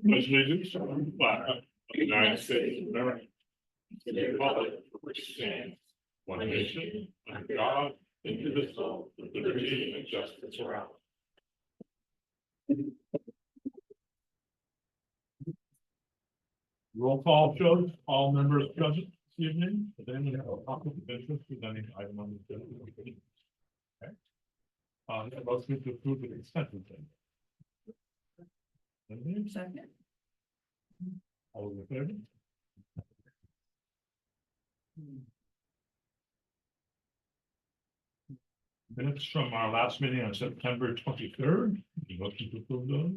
Pledge allegiance to the flag of the United States of America, to the republic for which it stands, one nation, under God, indivisible, with liberty and justice for all. Roll call shows all members present this evening. Does anyone have a conflict of interest with any item on the agenda? Okay. Motion to approve the consent agenda. Second. All in favor? Minutes from our last meeting on September 23rd. Motion to approve those.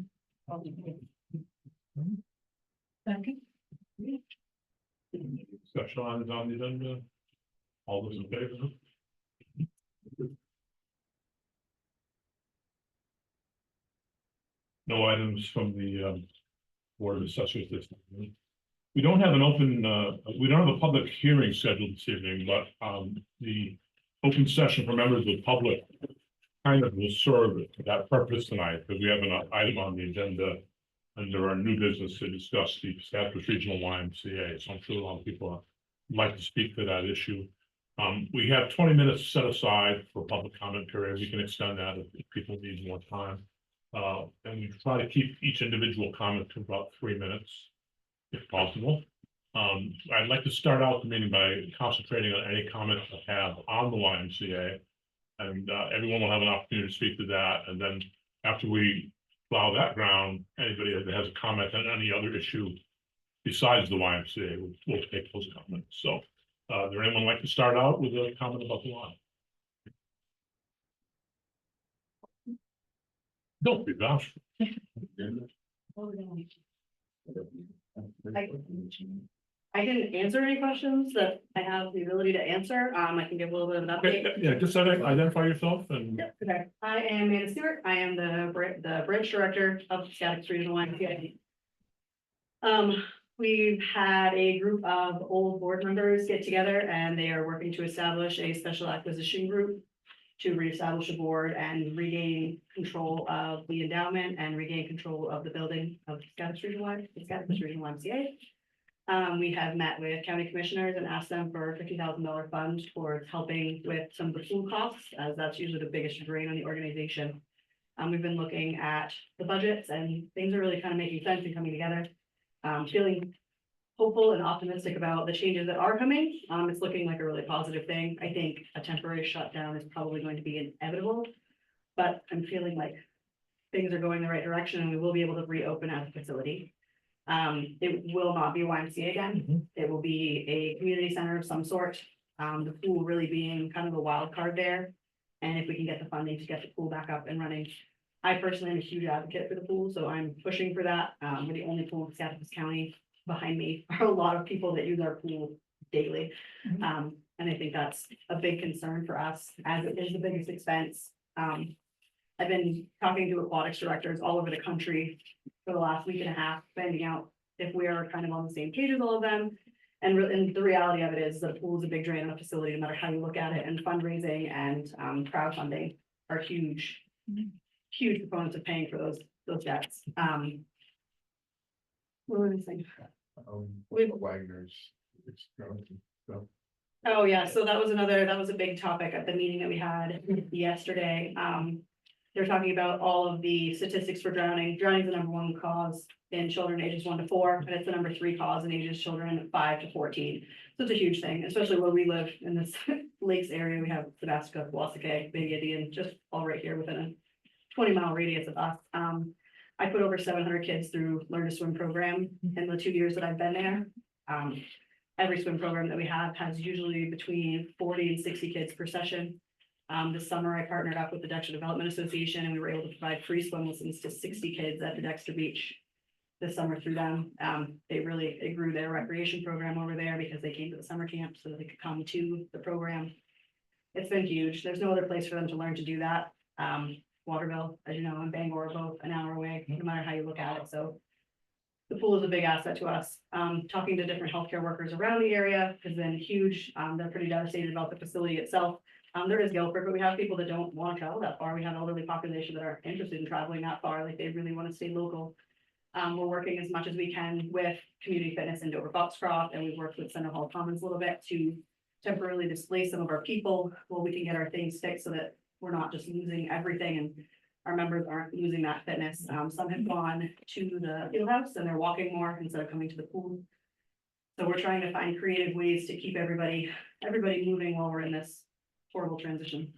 Second. Discussion items on the agenda. All those in favor? No items from the Board of Assessors this evening. We don't have an open, we don't have a public hearing scheduled this evening, but the open session for members of the public kind of will serve that purpose tonight, because we have an item on the agenda under our new business to discuss the Scottish Regional YMCA. So I'm sure a lot of people would like to speak to that issue. We have 20 minutes set aside for public comment period. We can extend that if people need more time. And we try to keep each individual comment to about 3 minutes, if possible. I'd like to start out the meeting by concentrating on any comments I have on the YMCA. And everyone will have an opportunity to speak to that. And then after we plow that ground, anybody that has a comment on any other issue besides the YMCA, we'll take those comments. So does anyone like to start out with a comment about the line? Don't be bashful. I can answer any questions that I have the ability to answer. I can give a little bit of an update. Yeah, just identify yourself and. Yep, okay. I am Amanda Stewart. I am the branch director of the Scottish Regional YMCA. We've had a group of old board members get together and they are working to establish a special acquisition group to reestablish a board and regain control of the endowment and regain control of the building of the Scottish Regional YMCA. We have met with county commissioners and asked them for a $50,000 fund towards helping with some of the pool costs, as that's usually the biggest drain on the organization. We've been looking at the budgets and things are really kind of making sense and coming together. Feeling hopeful and optimistic about the changes that are coming. It's looking like a really positive thing. I think a temporary shutdown is probably going to be inevitable, but I'm feeling like things are going the right direction and we will be able to reopen as a facility. It will not be YMCA again. It will be a community center of some sort. The pool really being kind of a wild card there. And if we can get the funding to get the pool back up and running. I personally am a huge advocate for the pool, so I'm pushing for that. We're the only pool in Scottish County. Behind me are a lot of people that use our pool daily. And I think that's a big concern for us as it is the biggest expense. I've been talking to aquatics directors all over the country for the last week and a half, finding out if we are kind of on the same page as all of them. And the reality of it is that a pool is a big drain on a facility, no matter how you look at it, and fundraising and crowdfunding are huge proponents of paying for those debts. What were we saying? Wagner's. Oh, yeah, so that was a big topic at the meeting that we had yesterday. They're talking about all of the statistics for drowning. Drowning is the #1 cause in children ages 1 to 4, and it's the #3 cause in ages children 5 to 14. So it's a huge thing, especially where we live in this lakes area. We have Sebastica, Wassake, Big Indian, just all right here within a 20-mile radius of us. I put over 700 kids through Learn to Swim program in the 2 years that I've been there. Every swim program that we have has usually between 40 and 60 kids per session. This summer, I partnered up with the Dexter Development Association and we were able to provide free swim lessons to 60 kids at the Dexter Beach this summer through them. It grew their recreation program over there because they came to the summer camp so that they could come to the program. It's been huge. There's no other place for them to learn to do that. Waterville, as you know, and Bangor are both an hour away, no matter how you look at it. So the pool is a big asset to us. Talking to different healthcare workers around the area has been huge. They're pretty devastated about the facility itself. There is Guilford, but we have people that don't want to travel that far. We have elderly population that aren't interested in traveling that far, like they really want to stay local. We're working as much as we can with community fitness in Dover-Foxcroft, and we've worked with Center Hall Commons a little bit to temporarily displace some of our people while we can get our things fixed so that we're not just losing everything and our members aren't losing that fitness. Some have gone to the field house and they're walking more instead of coming to the pool. So we're trying to find creative ways to keep everybody moving while we're in this horrible transition.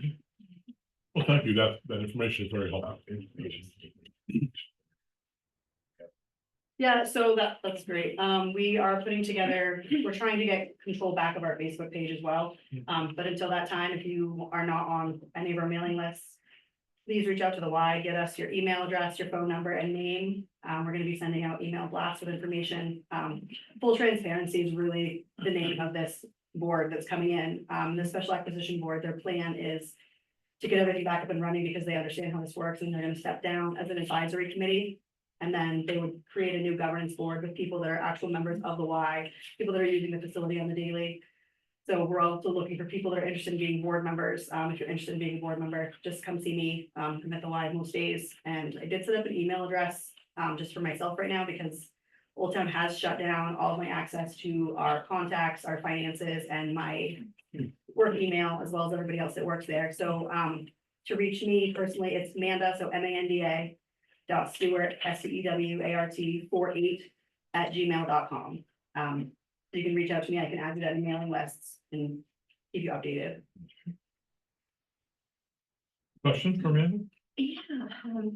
Well, thank you. That information is very helpful. Yeah, so that's great. We are putting together, we're trying to get control back of our Facebook page as well. But until that time, if you are not on any of our mailing lists, please reach out to the Y, get us your email address, your phone number and name. We're gonna be sending out email blasts with information. Full transparency is really the name of this board that's coming in. The special acquisition board, their plan is to get everything back up and running because they understand how this works and they're gonna step down as an advisory committee. And then they would create a new governance board with people that are actual members of the Y, people that are using the facility on the daily. So we're also looking for people that are interested in being board members. If you're interested in being a board member, just come see me. I'm at the Y most days. And I did set up an email address just for myself right now because Old Town has shut down all of my access to our contacts, our finances, and my work email, as well as everybody else that works there. So to reach me personally, it's Manda, so Manda. Stewart, STEWART 48@gmail.com. So you can reach out to me. I can add you to any mailing lists and keep you updated. Questions for Amanda? Yeah,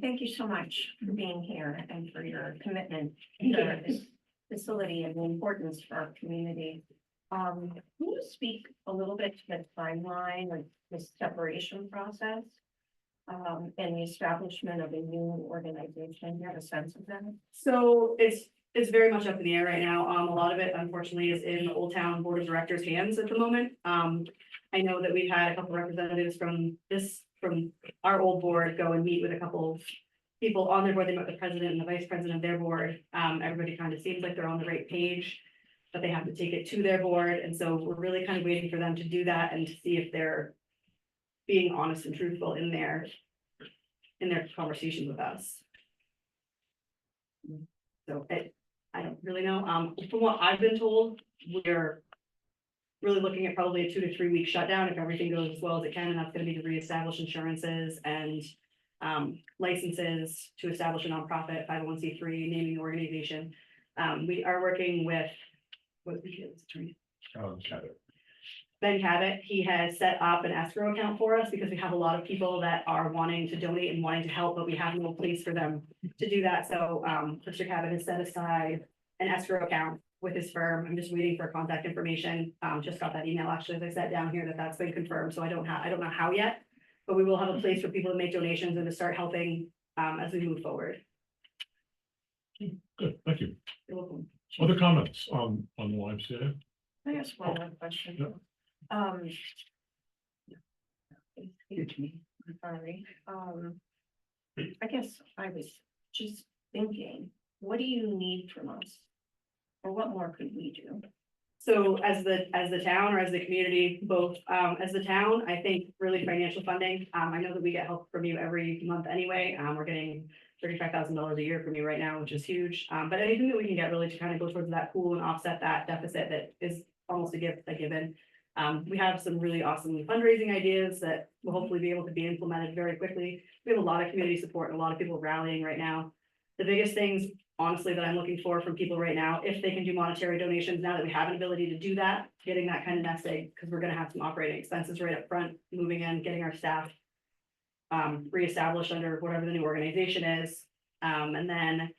thank you so much for being here and for your commitment to this facility and the importance for our community. Can you speak a little bit to the timeline of this separation process? And the establishment of a new organization? Do you have a sense of that? So it's very much up in the air right now. A lot of it unfortunately is in the Old Town Board of Directors' hands at the moment. I know that we've had a couple representatives from our old board go and meet with a couple people on their board. They met the president and the vice president of their board. Everybody kind of seems like they're on the right page, but they have to take it to their board. And so we're really kind of waiting for them to do that and to see if they're being honest and truthful in their conversations with us. So I don't really know. From what I've been told, we're really looking at probably a 2 to 3 week shutdown if everything goes as well as it can, and that's going to be to reestablish insurances and licenses to establish a nonprofit 501c3 naming the organization. We are working with Ben Cabot. He has set up an escrow account for us because we have a lot of people that are wanting to donate and wanting to help, but we have no place for them to do that. So Mr. Cabot has set aside an escrow account with his firm. I'm just waiting for contact information. Just got that email actually as I sat down here that that's been confirmed. So I don't know how yet, but we will have a place for people to make donations and to start helping as we move forward. Good, thank you. You're welcome. Other comments on the YMCA? I guess one more question. Yeah. Excuse me, I'm sorry. I guess I was just thinking, what do you need from us? Or what more could we do? So as the town or as the community, both, as the town, I think really financial funding. I know that we get help from you every month anyway. We're getting $35,000 a year from you right now, which is huge. But anything that we can get really to kind of go towards that pool and offset that deficit that is almost a given. We have some really awesome fundraising ideas that will hopefully be able to be implemented very quickly. We have a lot of community support and a lot of people rallying right now. The biggest things, honestly, that I'm looking for from people right now, if they can do monetary donations, now that we have an ability to do that, getting that kind of nest egg, because we're gonna have some operating expenses right up front, moving in, getting our staff reestablished under whatever the new organization is. And then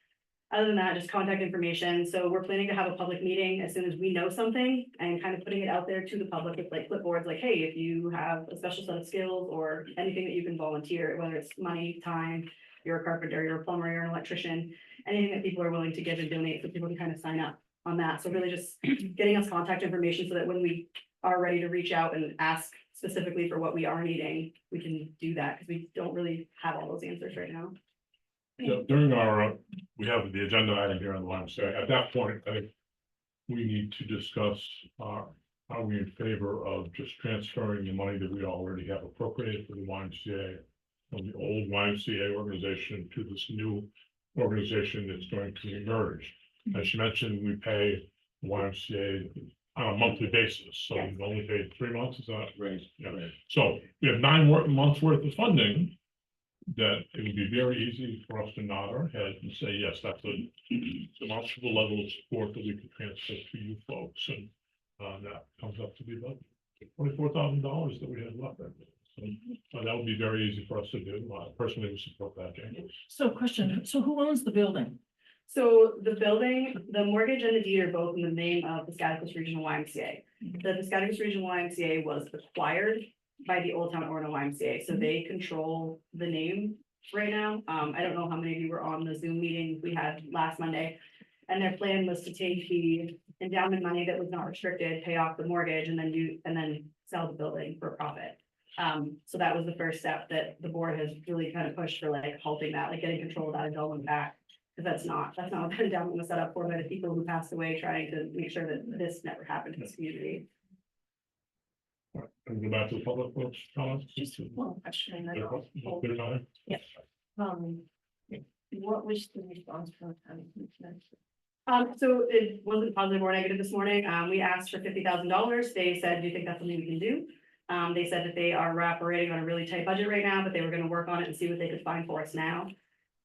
other than that, just contact information. So we're planning to have a public meeting as soon as we know something and kind of putting it out there to the public with like clipboards, like, hey, if you have a special set of skills or anything that you can volunteer, whether it's money, time, you're a carpenter, you're a plumber, you're an electrician, anything that people are willing to give and donate, so people can kind of sign up on that. So really just getting us contact information so that when we are ready to reach out and ask specifically for what we are needing, we can do that because we don't really have all those answers right now. Yeah, during our, we have the agenda item here on the YMCA. At that point, I think we need to discuss are we in favor of just transferring the money that we already have appropriated for the YMCA from the old YMCA organization to this new organization that's going to emerge? As you mentioned, we pay the YMCA on a monthly basis, so Yes. we've only paid 3 months, is that? Right. Yeah. So we have 9 months worth of funding that it would be very easy for us to nod our head and say, yes, that's a demonstrable level of support that we can transfer to you folks, and that comes up to be about $24,000 that we have left. So that would be very easy for us to do. Personally, would support that, James. So question, so who owns the building? So the building, the mortgage and the deed are both in the name of the Piscataquis Regional YMCA. The Piscataquis Regional YMCA was acquired by the Old Town Orno YMCA, so they control the name right now. I don't know how many of you were on the Zoom meeting we had last Monday. And their plan was to take the endowment money that was not restricted, pay off the mortgage, and then sell the building for profit. So that was the first step that the board has really kind of pushed for, like halting that, like getting control of that endowment back. Because that's not what the endowment was set up for, by the people who passed away, trying to make sure that this never happened in this community. All right, and go back to the public folks, comments. Just one question. and then Good I'll- enough. Um, what was the response from the county commissioners? So it wasn't positive or negative this morning. We asked for $50,000. They said, do you think that's something we can do? They said that they are operating on a really tight budget right now, but they were gonna work on it and see what they could find for us now.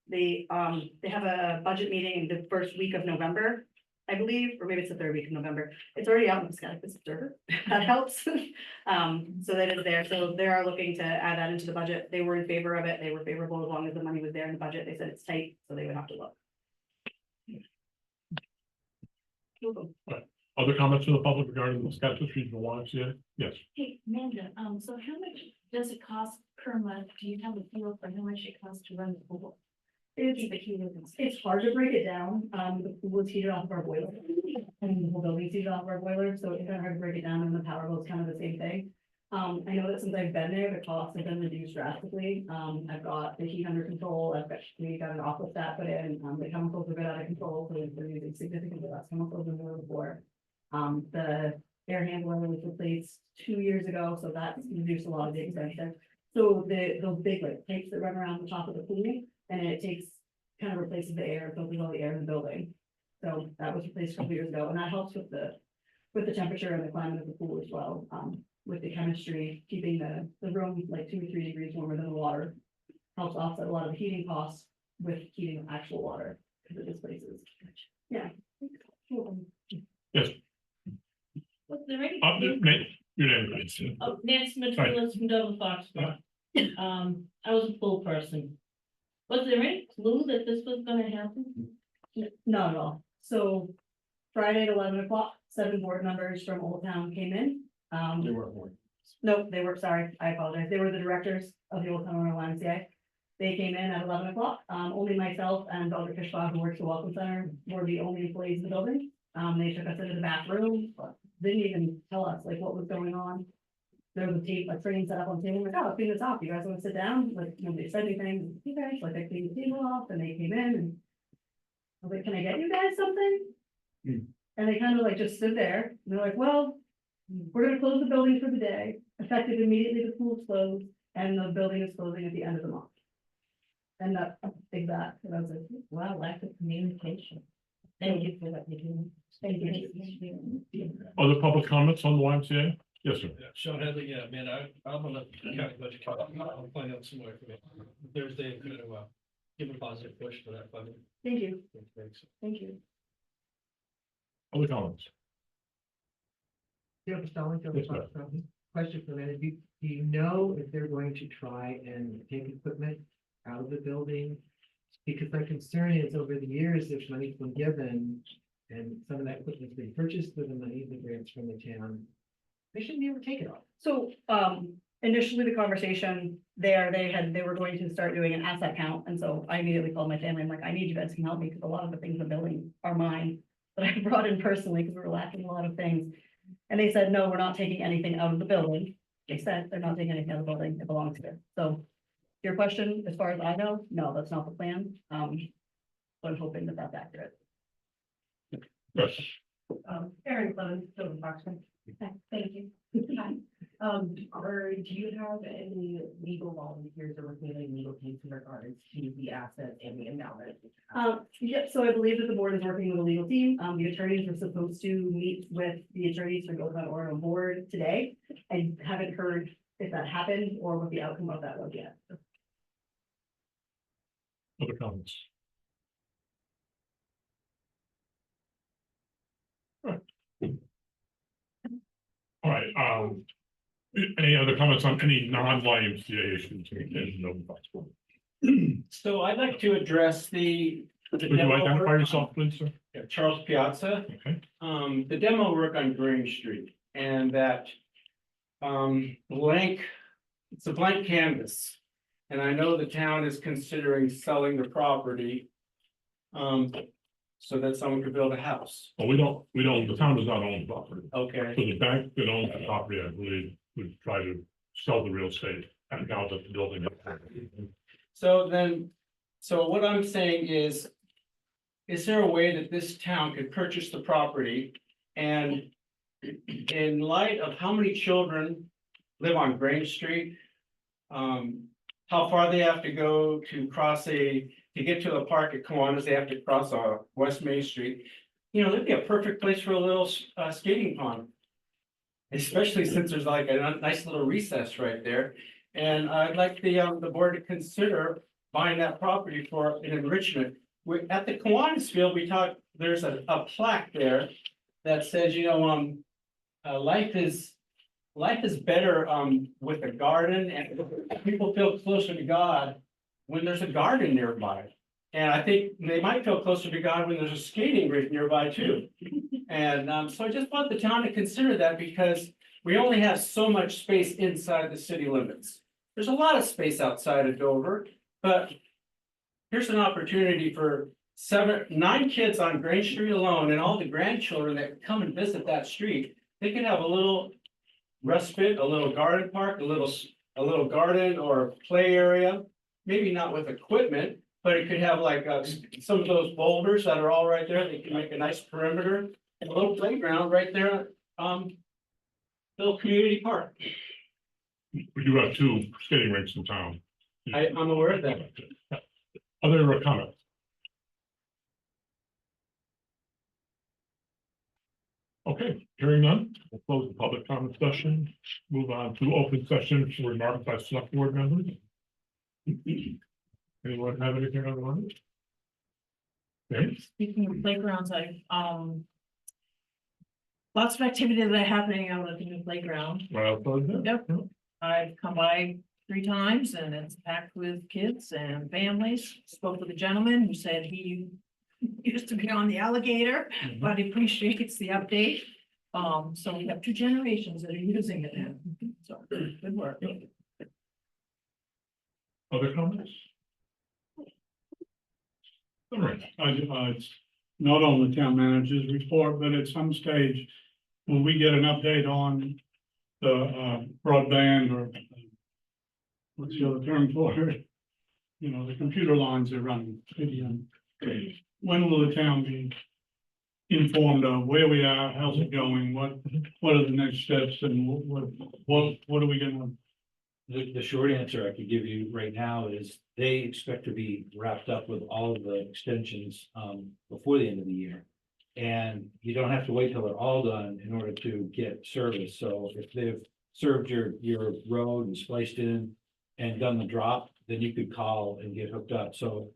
They have a budget meeting in the first week of November, I believe, or maybe it's the third week of November. It's already out in the Piscataquis Observer. That helps. So that is there. So they are looking to add that into the budget. They were in favor of it. They were favorable as long as the money was there in the budget. They said it's tight, so they would have to look. Other comments from the public regarding the Piscataquis Regional YMCA? Yes. Hey, Amanda, so how much does it cost per month? Do you have a feel for how much it costs to run the pool? Keep it heated and stuff? It's hard to break it down. The pool is heated off of our boiler. And the whole building's heated off of our boiler, so it's kind of hard to break it down, and the power bill is kind of the same thing. I know that since I've been there, the costs have been reduced drastically. I've got the heat under control. We got an office stat put in. The chemicals are a bit out of control, so we're using significantly less chemicals than we were before. The air handler was replaced 2 years ago, so that's reduced a lot of the expense. So those big like pipes that run around the top of the pool, and it takes, kind of replaces the air, filters all the air in the building. So that was replaced a couple years ago, and that helps with the temperature and the climate of the pool as well. With the chemistry, keeping the room like 2 or 3 degrees warmer than the water. Helps offset a lot of the heating costs with heating actual water, because it displaces. Yeah. Yes. Was there any? Nate, your name, please. Oh, Nancy Mitchell from Dover-Foxcroft. I was a pool person. Was there any clue that this was gonna happen? Not at all. So Friday at 11 o'clock, 7 board members from Old Town came in. They weren't more. No, they were, sorry, I apologize. They were the directors of the Old Town Orno YMCA. They came in at 11 o'clock. Only myself and Dr. Fishbaugh, who works the Welcome Center, were the only employees in the building. They took us into the back room, but didn't even tell us like what was going on. There was a tape, a screen set up on the table, like, oh, let's clean this off. You guys want to sit down? Like, nobody said anything. You guys, like, I cleaned the table off, and they came in, and I was like, can I get you guys something? And they kind of like just stood there, and they're like, well, we're gonna close the building for the day, effective immediately, the pool's closed, and the building is closing at the end of the month. And that's exact, and I was like, wow, lack of communication. Thank you for what you're doing. Thank you. Other public comments on the YMCA? Yes, sir. Yeah, Sean Headley, yeah, man, I'm on the county budget, I'll find out some more information Thursday, kind of, give a positive push for that funding. Thank you, Thanks. thank you. Other comments? Joe Costello, Yes, ma'am. question for a minute. Do you know if they're going to try and take equipment out of the building? Because my concern is over the years, there's money's been given and some of that equipment's been purchased with the money, the grants from the town. They shouldn't be able to take it all. So, initially the conversation there, they were going to start doing an asset count, and so I immediately called my family. I'm like, I need you guys to help me, because a lot of the things in the building are mine, that I brought in personally, because we were lacking a lot of things. And they said, no, we're not taking anything out of the building. They said they're not taking anything out of the building, it belongs here. So your question, as far as I know, no, that's not the plan. So I'm hoping that that's accurate. Yes. Erin Clemens, Dover-Foxcroft. Thank you. Or do you have any legal volunteers or working any legal case in regards to the assets and the endowment? Yeah, so I believe that the board is working with a legal team. The attorneys were supposed to meet with the attorneys for Dover or board today. I haven't heard if that happened or what the outcome of that was yet. Other comments? All right, any other comments on any non-YMCA issues? So I'd like to address the Would you demo identify work- yourself, please, sir? Yeah, Charles Piazza, Okay, the demo work on Grange Street and that. Blank, it's a blank canvas. And I know the town is considering selling the property. So that someone could build a house. well, we don't, the town does not own the property. Okay, So the bank that owns the property, I believe, would try to sell the real estate and now that the building. so then, so what I'm saying is. Is there a way that this town could purchase the property and? In light of how many children live on Grange Street? How far they have to go to cross to get to the park at Kiwanis, they have to cross West Main Street. You know, that'd be a perfect place for a little skating pond. Especially since there's like a nice little recess right there. And I'd like the board to consider buying that property for an enrichment. At the Kiwanis field, there's a plaque there that says, you know, life is better with a garden, and people feel closer to God when there's a garden nearby. And I think they might feel closer to God when there's a skating rink nearby too. And so I just want the town to consider that because we only have so much space inside the city limits. There's a lot of space outside of Dover, but here's an opportunity for 9 kids on Grange Street alone and all the grandchildren that come and visit that street. They could have a little respite, a little garden park, a little garden or play area. Maybe not with equipment, but it could have like some of those boulders that are all right there. They can make a nice perimeter and a little playground right there. Little community park. We do have 2 skating rinks in town. I'm aware of that. Other comments? Okay, hearing none, we'll close the public comment session, move on to open session for remarks by select board members. Anyone have anything on the line? Okay, Speaking of playgrounds, lots of activity that are happening out at the new playground. right outside there. Yep. I've come by 3 times and it's packed with kids and families. Spoke with a gentleman who said he used to be on the alligator, but he appreciates the update. So we have 2 generations that are using it now. So good work. Other comments? All right, It's not on the town manager's report, but at some stage, will we get an update on the broadband or what's the other term for it? You know, the computer lines are running. When will the town be informed of where we are, how's it going, what are the next steps, and what are we gonna? The short answer I could give you right now is they expect to be wrapped up with all of the extensions before the end of the year. And you don't have to wait till they're all done in order to get service. So if they've served your road and spliced in and done the drop, then you could call and get hooked up. So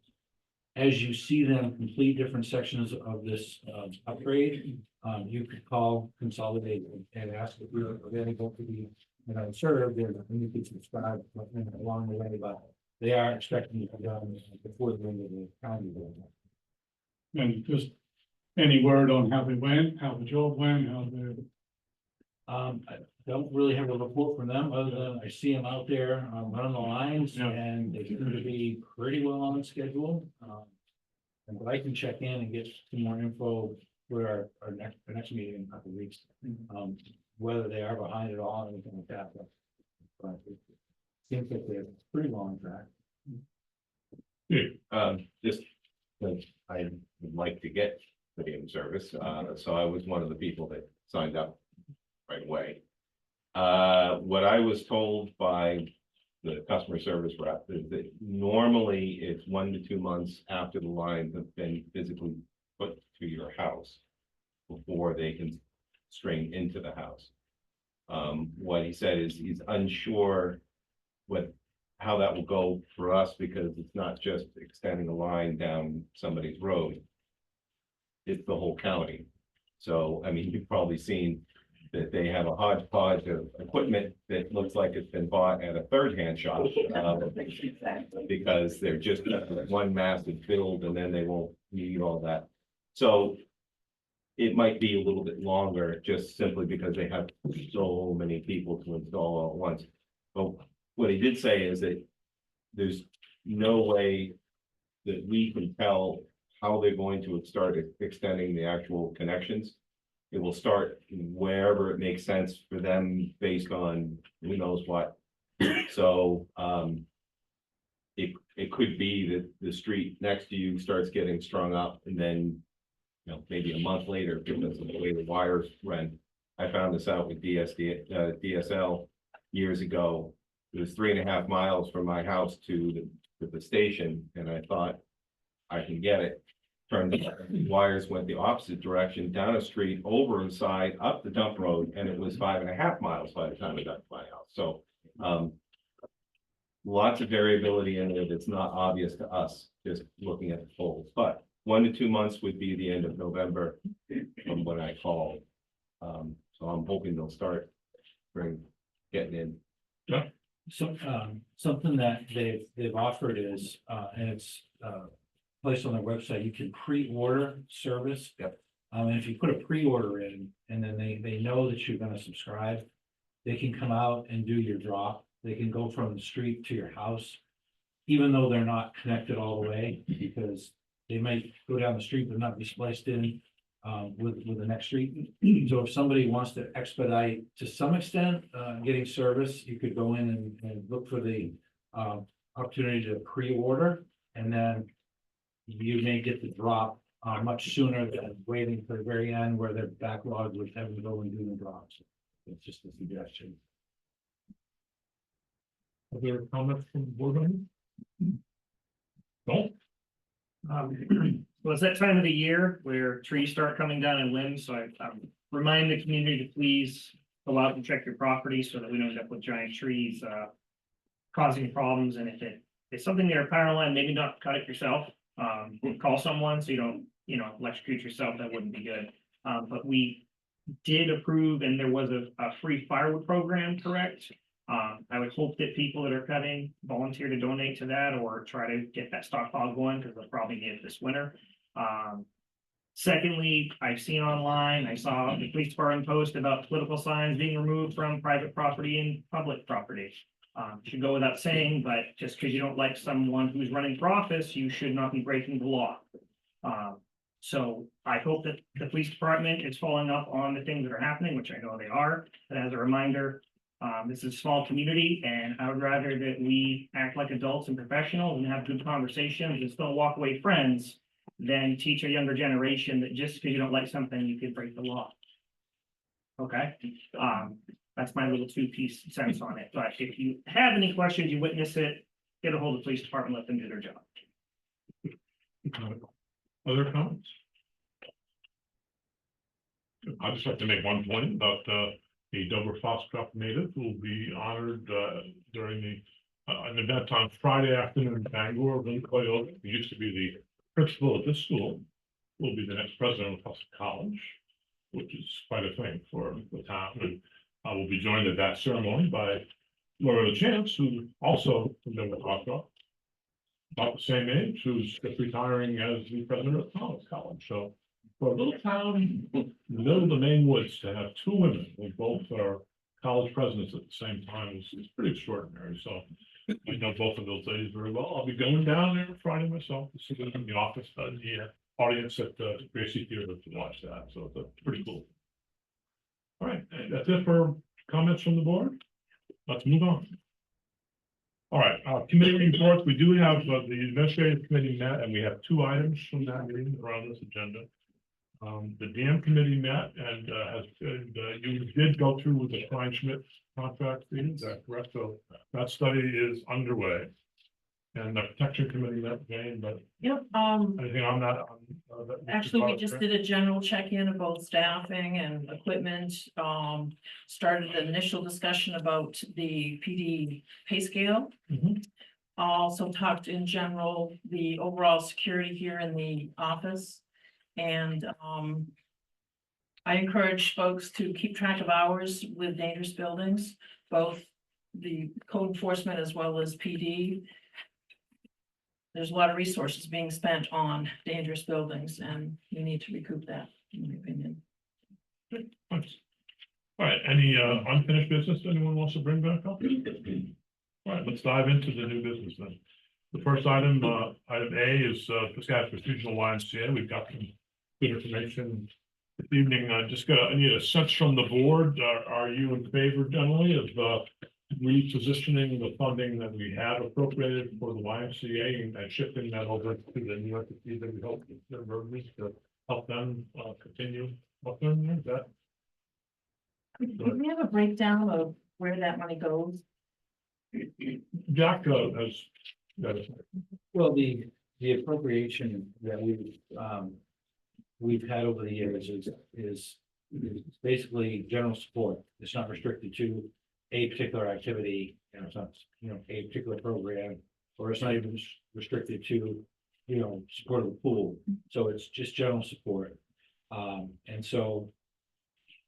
as you see them complete different sections of this upgrade, you could call Consolidate and ask if you're available to be served, and you could subscribe along the way, but they are expecting to be done before the end of the calendar year. And just any word on how they went, how the job went, how the. I don't really have a report from them, other than I see them out there running the lines, Yeah. and they seem to be pretty well on schedule. And but I can check in and get some more info for our next meeting in a couple of weeks. Whether they are behind it all or anything like that, but it seems like they're pretty well on track. Just, because I would like to get video service, so I was one of the people that signed up right away. What I was told by the customer service rep is that normally it's 1 to 2 months after the lines have been physically put to your house before they can string into the house. What he said is he's unsure how that will go for us, because it's not just extending a line down somebody's road. It's the whole county. So, I mean, you've probably seen that they have a hodgepodge of equipment that looks like it's been bought at a third-hand shop. Because they're just one massive build, and then they won't need all that. So it might be a little bit longer, just simply because they have so many people to install all at once. But what he did say is that there's no way that we can tell how they're going to start extending the actual connections. It will start wherever it makes sense for them based on who knows what. So it could be that the street next to you starts getting strung up, and then, you know, maybe a month later, because of the way the wires run. I found this out with DSL years ago. It was 3.5 miles from my house to the station, and I thought I can get it. Turned the wires went the opposite direction, down a street, over a side, up the dump road, and it was 5.5 miles by the time I got to my house. So lots of variability in it that's not obvious to us, just looking at the poles. But 1 to 2 months would be the end of November from when I called. So I'm hoping they'll start getting in. So, something that they've offered is, and it's, placed on their website, you can pre-order service. Yep. And if you put a pre-order in, and then they know that you're gonna subscribe, they can come out and do your drop. They can go from the street to your house, even though they're not connected all the way, because they might go down the street but not be spliced in with the next street. So if somebody wants to expedite to some extent getting service, you could go in and look for the opportunity to pre-order, and then you may get the drop much sooner than waiting for the very end where they're backlogged with having to go and do the drops. It's just a suggestion. Other comments from the board members? No? Well, it's that time of the year where trees start coming down in limbs, so I remind the community to please go out and check your property so that we don't end up with giant trees causing problems. And if it's something near a power line, maybe not cut it yourself. Call someone so you don't, electrocute yourself. That wouldn't be good. But we did approve, and there was a free firewood program, correct? I would hope that people that are cutting volunteer to donate to that, or try to get that stockpile going, because they'll probably need it this winter. Secondly, I've seen online, I saw the police department post about political signs being removed from private property and public property. Should go without saying, but just because you don't like someone who's running for office, you should not be breaking the law. So I hope that the police department is following up on the things that are happening, which I know they are. But as a reminder, this is a small community, and I would rather that we act like adults and professionals and have good conversations and still walk away friends than teach a younger generation that just because you don't like something, you could break the law. Okay, that's my little 2-piece sense on it. But if you have any questions, you witness it, get a hold of the police department, let them do their job. Other comments? I'd just like to make one point about the Dover-Foxcroft native who will be honored during an event on Friday afternoon in Bangor. Who used to be the principal of this school, will be the next president of Hudson College, which is quite a thing for the town. And I will be joined at that ceremony by Laura Chance, who also from Dover-Foxcroft, about the same age, who's just retiring as the president of Thomas College. So for a little town in the middle of the Maine woods, to have 2 women who both are college presidents at the same time is pretty extraordinary. So I know both of those ladies very well. I'll be going down there Friday myself to see them in the office, the audience at the Gracie Theater to watch that. So it's pretty cool. All right, that's it for comments from the board. Let's move on. All right, committee reports. We do have the administrative committee met, and we have 2 items from that meeting that are on this agenda. The DM committee met and you did go through with the Klein Schmidt contract, is that correct? So that study is underway. And the protection committee met again, but Yep, anything on that? actually, we just did a general check-in of both staffing and equipment. Started an initial discussion about the PD pay scale. Mhm. Also talked in general, the overall security here in the office. And, I encourage folks to keep track of hours with dangerous buildings, both the code enforcement as well as PD. There's a lot of resources being spent on dangerous buildings, and you need to recoup that, in my opinion. Thanks. All right, any unfinished business anyone wants to bring back up? All right, let's dive into the new business then. The first item, item A is Piscataquis Regional YMCA. We've got some good information this evening. I need a sense from the board. Are you in favor generally of repositioning the funding that we have appropriated for the YMCA and shifting that over to the new entity that we hope to help them continue? What is that? Do we have a breakdown of where that money goes? Jack has. Well, the appropriation that we've had over the years is basically general support. It's not restricted to a particular activity, and it's not, a particular program, or it's not even restricted to, support of the pool. So it's just general support. And so,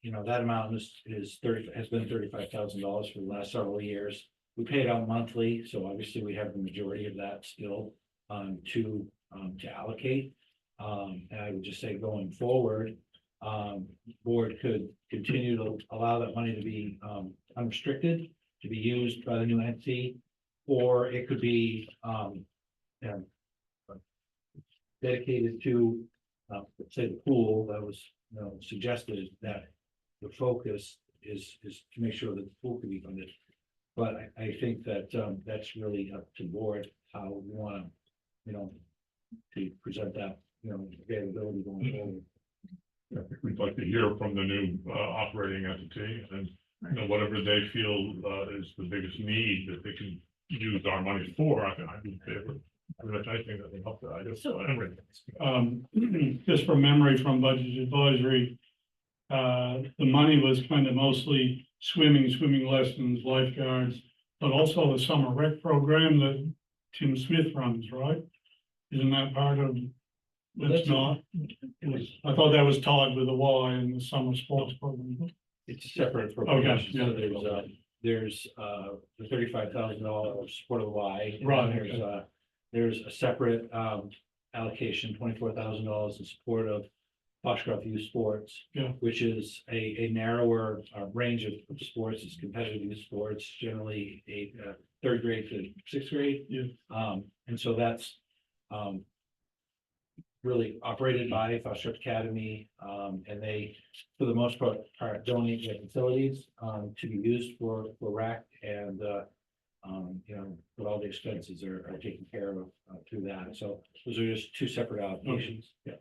that amount has been $35,000 for the last several years. We pay it out monthly, so obviously we have the majority of that still to allocate. And I would just say going forward, board could continue to allow that money to be unrestricted, to be used by the new entity, or it could be dedicated to, let's say, the pool. That was suggested that the focus is to make sure that the pool can be funded. But I think that that's really up to board how we want to, to present that, availability going forward. I think we'd like to hear from the new operating entity and whatever they feel is the biggest need that they can use our money for. I'd be in favor. I think that would help that. I guess. Just from memory from budget advisory, the money was kind of mostly swimming lessons, lifeguards, but also the summer rec program that Tim Smith runs, right? Isn't that part of? It's not. I thought that was tied with the Y and the summer sports program. It's a separate appropriation. So there's the $35,000 support of the Y. Right. There's a separate allocation, $24,000 in support of Foxcroft Youth Sports. Yeah. Which is a narrower range of sports. It's competitive youth sports, generally third grade to sixth grade. Yeah. And so that's really operated by Foxcroft Academy, and they, for the most part, donate their facilities to be used for rec, and but all the expenses are taken care of through that. So those are just two separate allocations. Yeah.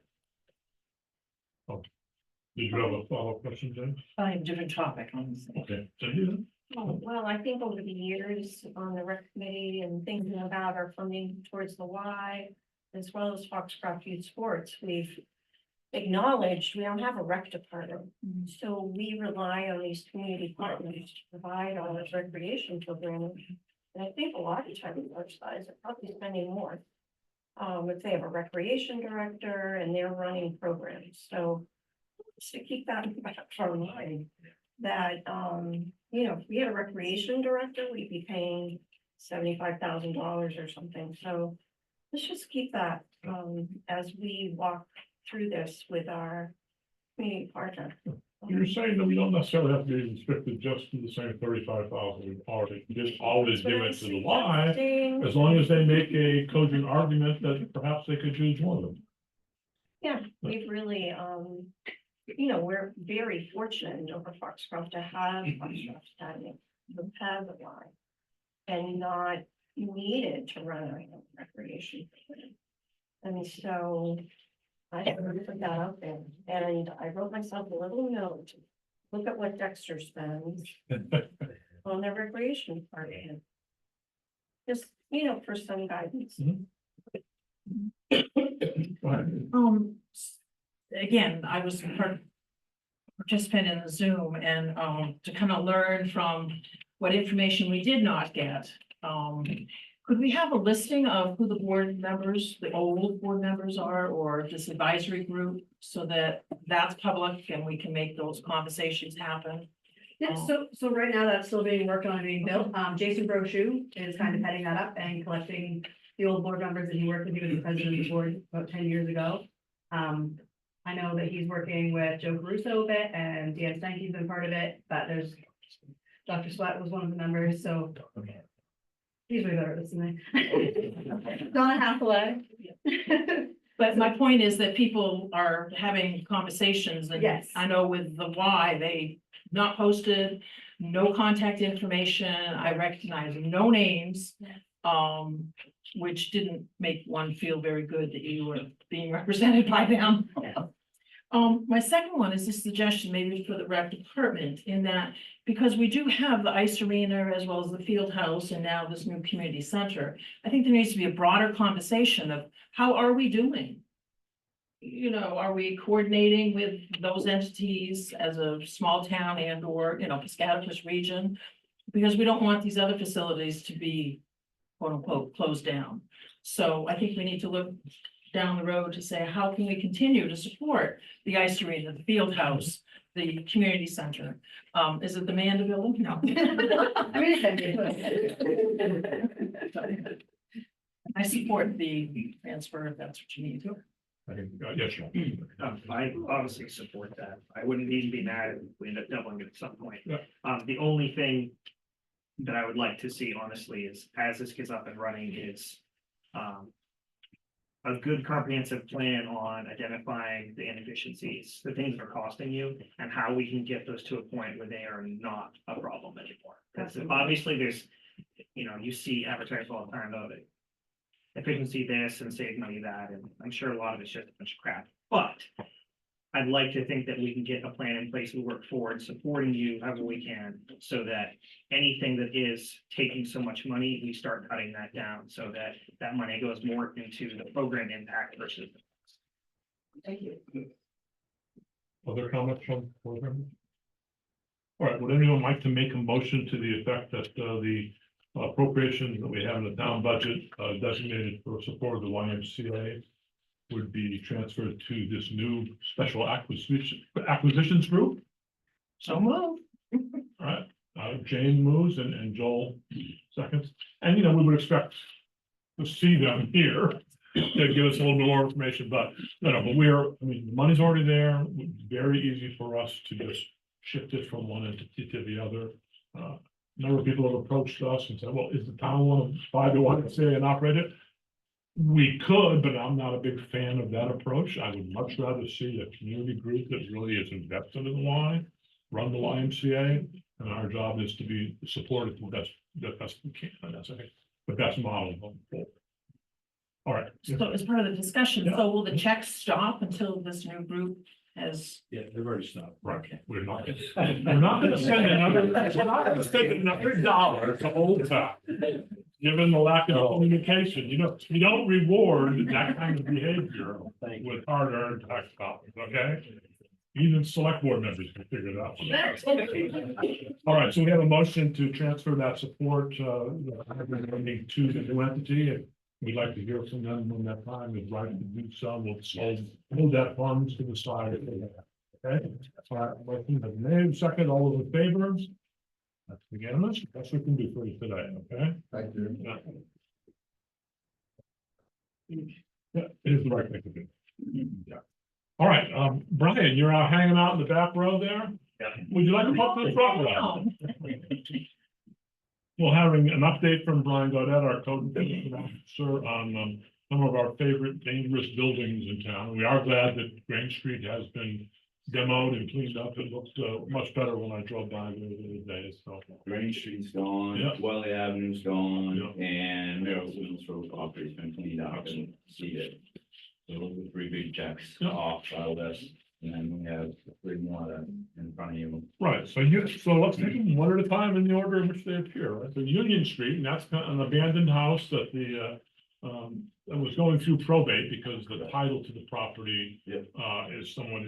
Did you have a follow-up question, James? I have a different topic on this. Okay. So you. Oh, well, I think over the years on the rec committee and thinking about our funding towards the Y, as well as Foxcroft Youth Sports, we've acknowledged we don't have a rec department. So we rely on these community partners to provide all this recreation programming. And I think a lot of times our size are probably spending more. If they have a recreation director and they're running programs. So just to keep that in the back of our mind, that, if we had a recreation director, we'd be paying $75,000 or something. So let's just keep that, as we walk through this with our community partner. You're saying that we don't necessarily have to be restricted just to the same 35,000 we've already, just always give it to the Y, as long as they make a cogent argument that perhaps they could choose one of them. Yeah, we've really, we're very fortunate in Dover-Foxcroft to have Foxcroft Academy, to have the Y, and not needed to run our own recreation program. And so I haven't put that out there, and I wrote myself a little note. Look at what Dexter spends on their recreation party. Just, for some guidance. Again, I was participant in the Zoom and, to kind of learn from what information we did not get. Could we have a listing of who the board members, the old board members are, or this advisory group, so that that's public and we can make those conversations happen? Yeah, so right now that's still being worked on, being built. Jason Brochu is kind of heading that up and collecting the old board members that he worked with. He was the president of the board about 10 years ago. I know that he's working with Joe Caruso a bit, and Dan Stanky's been part of it, but there's Dr. Sweat was one of the members, so. He's way better at this than I. Donna Hathaway. But my point is that people are having conversations, and Yes. I know with the why, they not posted, no contact information, I recognize no names. Which didn't make one feel very good that you were being represented by them. My second one is a suggestion maybe for the rec department, in that, because we do have the ice arena as well as the field house and now this new community center, I think there needs to be a broader conversation of how are we doing? Are we coordinating with those entities as a small town and or, Piscataquis region? Because we don't want these other facilities to be quote unquote closed down. So I think we need to look down the road to say, how can we continue to support the ice arena, the field house, the community center? Is it the Manda building? No. I mean, it's I support the transfer if that's what you need to. I think, yes, sure. I obviously support that. I wouldn't even be mad if we end up doubling it at some point. Yeah. The only thing that I would like to see honestly is, as this gets up and running, is a good comprehensive plan on identifying the inefficiencies, the things that are costing you, and how we can get those to a point where they are not a problem anymore. Because obviously there's, you see advertised all the time, though, that efficiency this and save money that, and I'm sure a lot of it's just a bunch of crap. But I'd like to think that we can get a plan in place, we work forward, supporting you however we can, so that anything that is taking so much money, we start cutting that down, so that that money goes more into the program impact versus. Thank you. Other comments from board members? All right, would anyone like to make a motion to the effect that the appropriations that we have in the town budget designated for support of the YMCA would be transferred to this new special acquisitions group? So move. All right, Jane moves and Joel seconds, and we would expect to see them here to give us a little bit more information, but but the money's already there. It's very easy for us to just shift it from one entity to the other. A number of people have approached us and said, well, is the town want to buy the YMCA and operate it? We could, but I'm not a big fan of that approach. I would much rather see a community group that really is invested in the Y, run the YMCA, and our job is to be supported the best we can. And that's, I think, the best model going forward. All right. So as part of the discussion, Yeah. so will the checks stop until this new group has? Yeah, they've already stopped. Right, we're not gonna spend another dollar to Old Town. Given the lack of communication, you don't reward that kind of behavior with hard-earned tax dollars, okay? Even select board members can figure it out. All right, so we have a motion to transfer that support to the new entity. And we'd like to hear from them when that time is right to do so. We'll move that funds to the side. Okay, all right, motion has made, second, all those in favor? That's unanimous. That's what we can do for you today, okay? Thank you. Yeah, it is the right thing to do. Yeah. All right, Brian, you're out hanging out in the back row there? Yeah. Would you like to talk to the front row? Well, having an update from Brian Gaudette, our code enforcement officer, on some of our favorite dangerous buildings in town. We are glad that Grange Street has been demoed and cleaned up. It looks much better when I drove by there the other day, so. Grange Street's gone, Yeah. Wellesley Avenue's gone, Yeah. and Merrill Williams Road property's been cleaned up and seeded. So those are 3 big checks Yeah. off our list, and then we have 3 more that in front of you. Right, so let's take them one at a time in the order in which they appear, right? So Union Street, and that's an abandoned house that that was going through probate because the title to the property Yep. is somewhat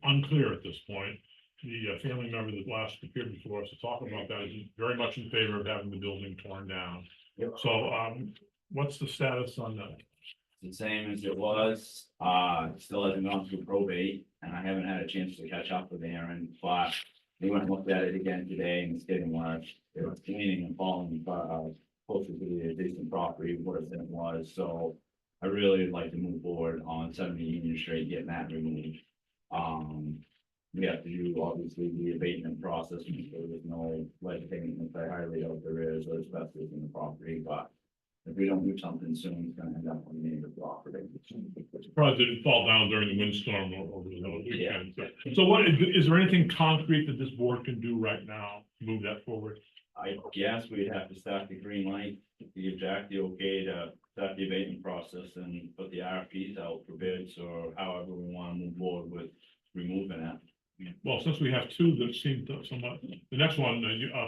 unclear at this point. The family member that last appeared before us to talk about that is very much in favor of having the building torn down. Yep. So, what's the status on that? The same as it was, it still hasn't gone through probate, and I haven't had a chance to catch up with Aaron, but they went and looked at it again today, and it's getting worse. It was cleaning and falling, closer to the adjacent property, worse than it was, so I really would like to move forward on 70 Union Street, getting that removed. We have to do, obviously, the abatement process, because there's no lead paint, if I highly doubt there is, or asbestos in the property, but if we don't do something soon, it's gonna end up on the neighbor's property. Probably didn't fall down during the windstorm or over the weekend. So what, is there anything concrete that this board can do right now to move that forward? I guess we'd have to start the green light, to give Jack the okay to start the abatement process and put the RFPs out for bids, or however we wanna move forward with removing it. Well, since we have 2 that seem to somewhat, the next one,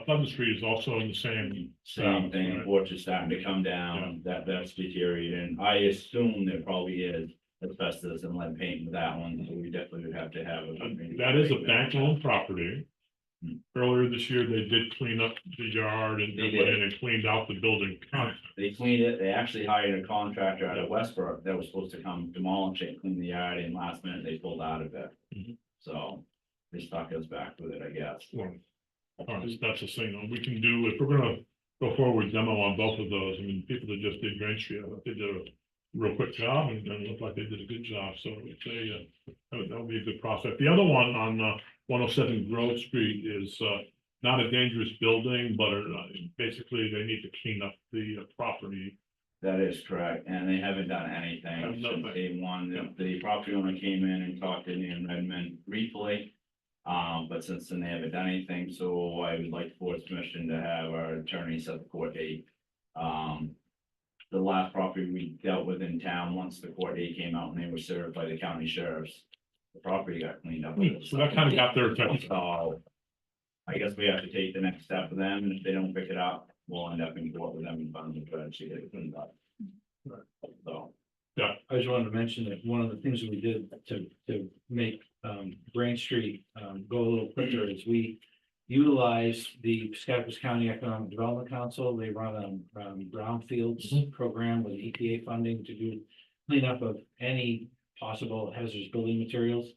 Pleasant Street is also in the same. Same thing, right? porch is starting to come down, that's deteriorating. I assume there probably is asbestos and lead paint with that one, so we definitely would have to have a. That is a bank-owned property. Earlier this year, they did clean up the yard and They went did. in and cleaned out the building. They cleaned it, they actually hired a contractor out of Westbrook that was supposed to come demolish it, clean the yard, and last minute they pulled out of it. Mhm. So they stuck us back with it, I guess. Well, all right, that's the thing, we can do, if we're gonna go forward demo on both of those, I mean, people that just did Green Street, I thought they did a real quick job and looked like they did a good job, so it's that would be a good process. The other one on 107 Grove Street is not a dangerous building, but basically they need to clean up the property. That is correct, and they haven't done anything No, since but- day one. Yeah. The property owner came in and talked to me in Redmond briefly. But since then, they haven't done anything, so I would like board's permission to have our attorney set the court date. The last property we dealt with in town, once the court date came out and they were served by the county sheriffs, the property got cleaned up. So that kind of got their attention. So I guess we have to take the next step with them, and if they don't pick it up, we'll end up in court with them and find the judge to get it cleaned up. So. I just wanted to mention that one of the things that we did to make Brain Street go a little quicker is we utilize the Scottsbluff County Economic Development Council. They run a brownfields program with EPA funding to do cleanup of any possible hazardous building materials.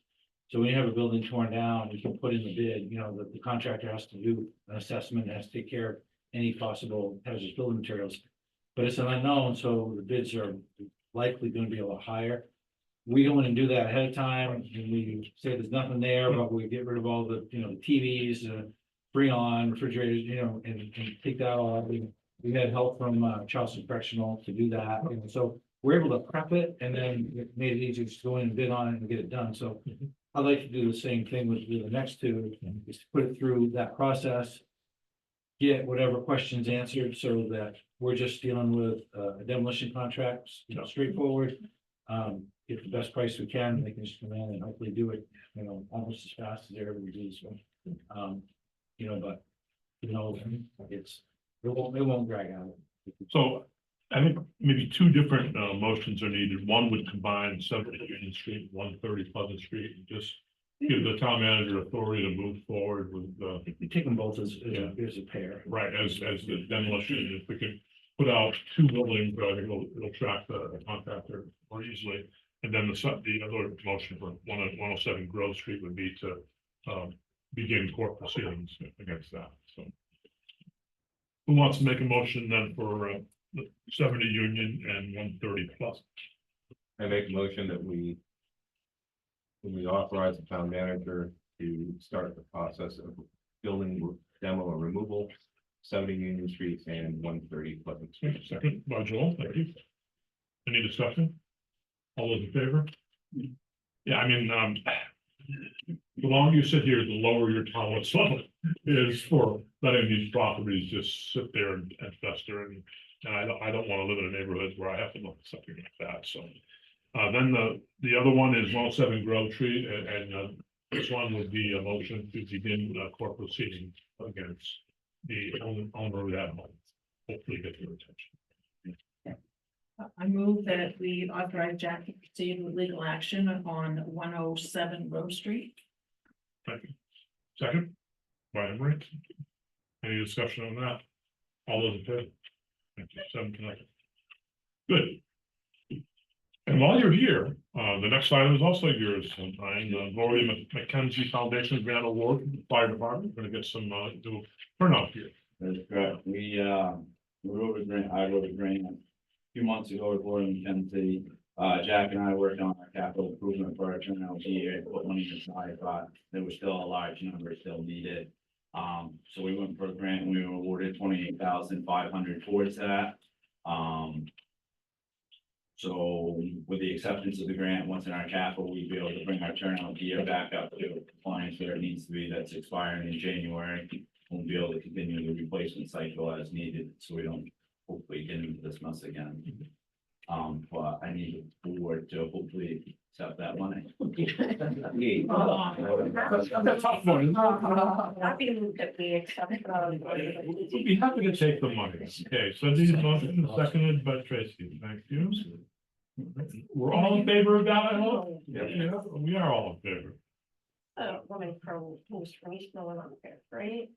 So when you have a building torn down, you can put in the bid, you know, the contractor has to do an assessment, has to take care of any possible hazardous building materials. But it's an unknown, so the bids are likely going to be a lot higher. We go in and do that ahead of time, and we say there's nothing there, but we get rid of all the, you know, the TVs, Freon, refrigerators, you know, and take that all out. We had help from Charleston Correctional to do that, you know, so we're able to prep it, and then it made it easier to go in and bid on it and get it done, so. I'd like to do the same thing with the next 2, is to put it through that process. Get whatever questions answered, so that we're just dealing with a demolition contract, you know, straightforward. Get the best price we can, they can just come in and hopefully do it, you know, almost as fast as they're able to do this one. You know, but, you know, it won't drag out. So I think maybe 2 different motions are needed. One would combine 70 Union Street, 130 Pleasant Street, and just give the town manager authority to move forward with We take them both as Yeah. as a pair. right, as the demolition. If we can put out 2 buildings, I think it'll track the contractor more easily. And then the other motion for 107 Grove Street would be to begin court proceedings against that, so. Who wants to make a motion then for 70 Union and 130 plus? I make a motion that we authorize the town manager to start the process of building demo or removal, 70 Union Street and 130 Pleasant Street. Second by Joel, thank you. Any discussion? All those in favor? Yeah, I mean, the longer you sit here, the lower your tolerance level is for letting these properties just sit there and fester, and I don't want to live in a neighborhood where I have to look at something like that, so. Then the other one is 107 Grove Tree, and this one would be a motion to begin court proceedings against the owner of that home. Hopefully get your attention. I move that we authorize Jack to proceed with legal action on 107 Grove Street. Thank you. Second, by Emery. Any discussion on that? All those in favor? Thank you. 7-0. Good. And while you're here, the next item is also yours, Lori McKenzie Foundation Grant Award from the Fire Department. We're gonna get some new turnout here. That's correct. We wrote a grant, I wrote a grant a few months ago with Lori McKenzie. Jack and I worked on our capital improvement for our turnout here, and put money aside, but there was still a large number still needed. So we went for a grant and we were awarded 28,500 towards that. So with the acceptance of the grant, once in our capital, we'd be able to bring our turnout gear back up to compliance where it needs to be. That's expiring in January. We'll be able to continue the replacement cycle as needed, so we don't hopefully get into this mess again. But I need the board to hopefully accept that money. That's a tough one. Happy to move that we accept. We'd be happy to take the money. Okay, so these motion seconded by Tracy. Thank you. We're all in favor of that, I hope? Yeah, we are all in favor. Woman who's from East Milwaukee, right?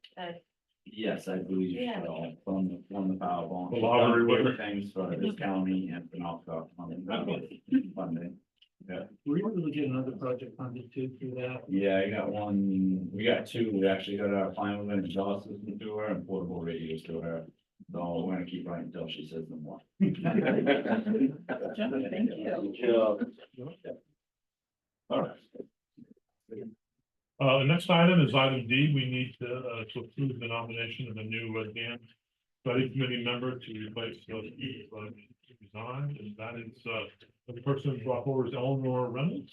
Yes, I believe, Yeah. from the power bond. The lottery winner. Things for this county and for Norfolk funding. Yeah. Were you able to get another project funded too through that? Yeah, I got one, we got two, we actually got our final and exhaust system to her and portable radios to her. So we're gonna keep right until she says no more. Thank you. All right. The next item is item D. We need to approve the nomination of a new dam study committee member to replace resign, and that is the person brought forward is Eleanor Reynolds.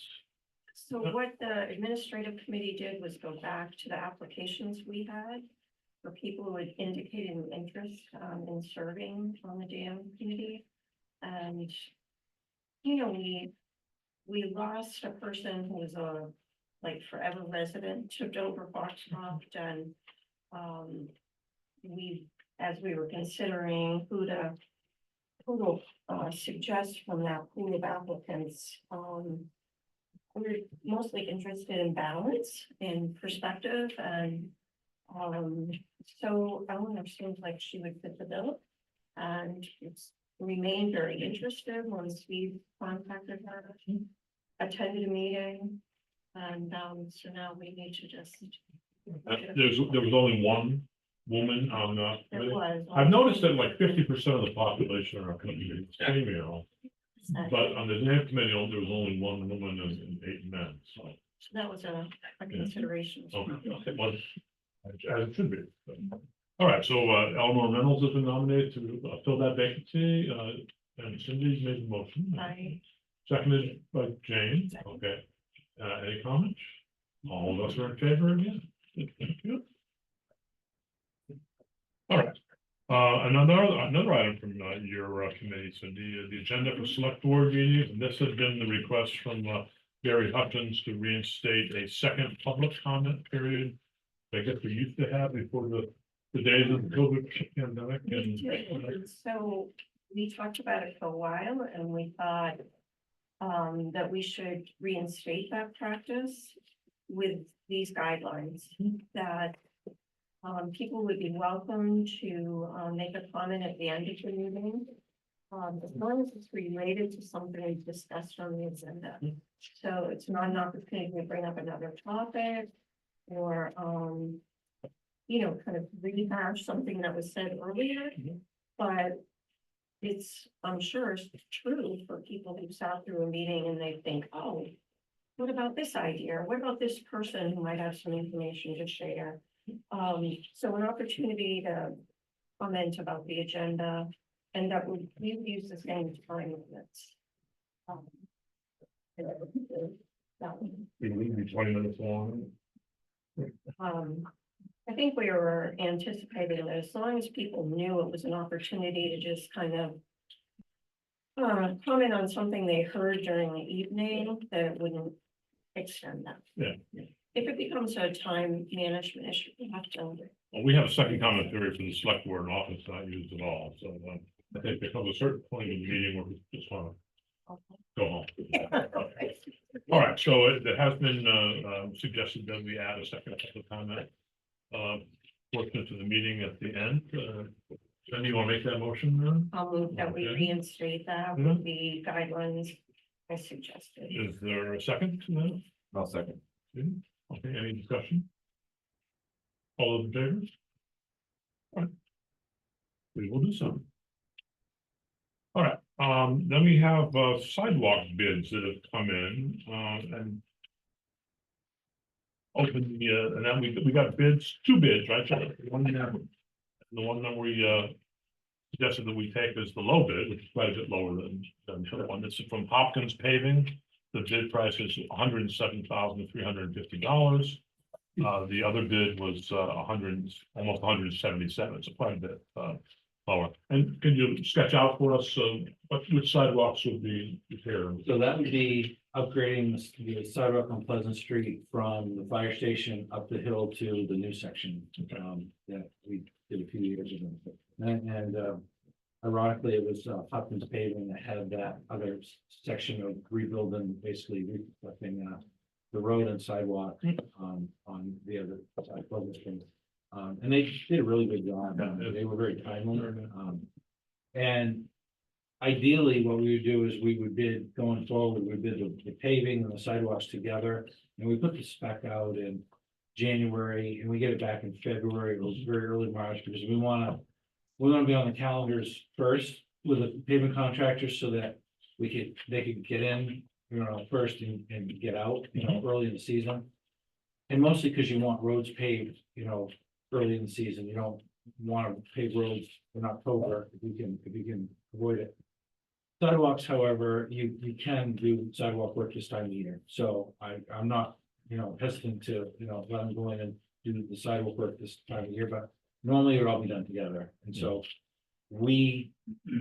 So what the administrative committee did was go back to the applications we had for people who had indicated an interest in serving on the dam committee. And, you know, we lost a person who was a forever resident to Dover-Foxcroft, and as we were considering who to suggest from that pool of applicants, we're mostly interested in balance and perspective, and so Eleanor seems like she would fit the bill, and it's remained very interested once we contacted her, attended a meeting, and so now we need to just. There was only one woman on There was. I've noticed that like 50% of the population are female, but on the dam committee, there was only one woman and 8 men, so. So that was a consideration. Okay, well, as it should be. All right, so Eleanor Reynolds has been nominated to fill that vacancy, and Cindy's made the motion. Seconded by Jane, okay. Any comments? All of us are in favor again. Thank you. All right. Another item from your committee, Cindy, the agenda for select board meetings, and this has been the request from Gary Hutchins to reinstate a second public comment period. I guess we used to have before the days of the COVID pandemic. And so we talked about it for a while, and we thought that we should reinstate that practice with these guidelines, that people would be welcome to make a comment at the end of the meeting, as long as it's related to something discussed on the agenda. So it's not an opportunity to bring up another topic or, you know, kind of rehash something that was said earlier, but it's, I'm sure it's true for people who sat through a meeting and they think, oh, what about this idea? What about this person who might have some information to share? So an opportunity to comment about the agenda, and that we use the same time limits. we need to be 20 minutes long. I think we were anticipating that as long as people knew it was an opportunity to just kind of comment on something they heard during the evening that wouldn't extend that. Yeah. If it becomes a time management issue, we have to. Well, we have a second comment period for the select board and office not used at all, so, I think there comes a certain point in the meeting where we just wanna go home. All right, so it has been, suggested that we add a second public comment, portion to the meeting at the end, Jenny, you wanna make that motion then? I'll move that we Okay. reinstate that with the guidelines I suggested. Is there a second to that? I'll second. Okay, any discussion? All those in favor? All right. We will do so. All right, then we have sidewalk bids that have come in, and open the, and then we got bids, two bids, right? So the one that we suggested that we take is the low bid, which is quite a bit lower than the one that's from Hopkins Paving. The bid price is $107,350. The other bid was almost 177, so quite a bit lower. And can you sketch out for us which sidewalks would be repaired? So that would be upgrading the sidewalk on Pleasant Street from the fire station up the hill to the new section. That we did a few years ago. And ironically, it was Hopkins Paving that had that other section of rebuilding, basically reflecting the road and sidewalk on the other side of Pleasant Street. And they did a really good job. They were very timely. And ideally, what we would do is we would bid going forward, we bid the paving and the sidewalks together. And we put the spec out in January and we get it back in February. It was very early March because we want to be on the calendars first with the paving contractors so that they could get in, first and get out, early in the season. And mostly because you want roads paved, early in the season. You don't want to pave roads in October if we can avoid it. Sidewalks, however, you can do sidewalk work this time of year. So I'm not, hesitant to, let them go in and do the sidewalk work this time of year, but normally it would all be done together. And so we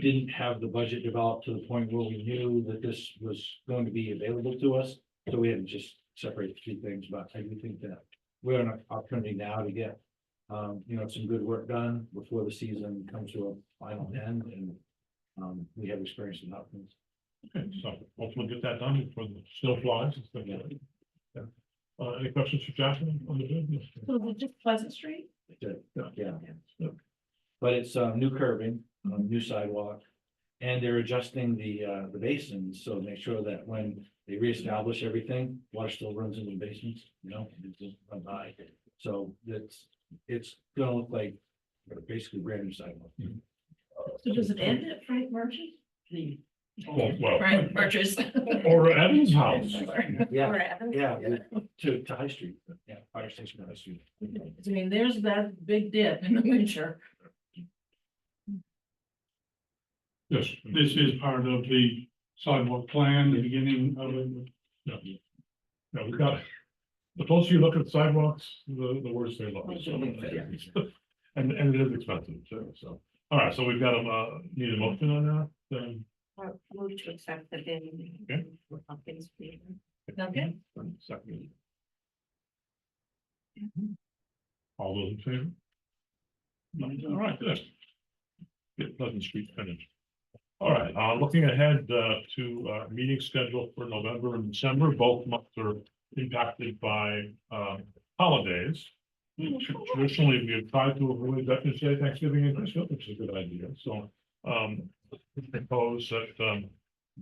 didn't have the budget developed to the point where we knew that this was going to be available to us. So we had to just separate the two things, but I do think that we're in an opportunity now to get, some good work done before the season comes to a final end, and we have experience in outcomes. Okay, so hopefully get that done before the snow flies. Any questions for Jacqueline on the bid? So is it just Pleasant Street? Yeah. But it's new curbing, new sidewalk, and they're adjusting the basins, so make sure that when they reestablish everything, water still runs into the basements, it doesn't run by. So it's gonna look like basically brand new sidewalk. So does it end at Frank Murch's? Well, Frank Murch's. or Evan's house. Yeah, to High Street, fire station to High Street. I mean, there's that big dip in the winter. Yes. This is part of the sidewalk plan, the beginning of it. No, we've got, the closer you look at sidewalks, the worse they look. So, and it is expensive too, so. All right, so we've got need a motion on that, then. Move to accept the bid. Okay. with Hopkins Paving. Okay. Second. All those in favor? All right, good. Get Pleasant Street finished. All right, looking ahead to meeting schedule for November and December, both months are impacted by holidays. Traditionally, we have tried to avoid Veterans Day, Thanksgiving, and Christmas, which is a good idea. So propose that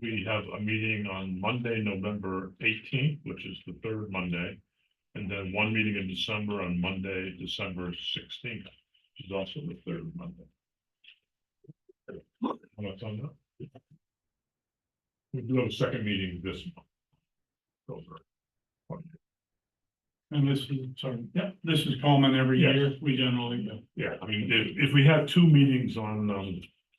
we have a meeting on Monday, November 18th, which is the third Monday, and then one meeting in December on Monday, December 16th, which is also the third Monday. What's on that? We do have a second meeting this month. And this is, sorry, this is common every Yes. year, we generally do. Yeah, I mean, if we had two meetings on,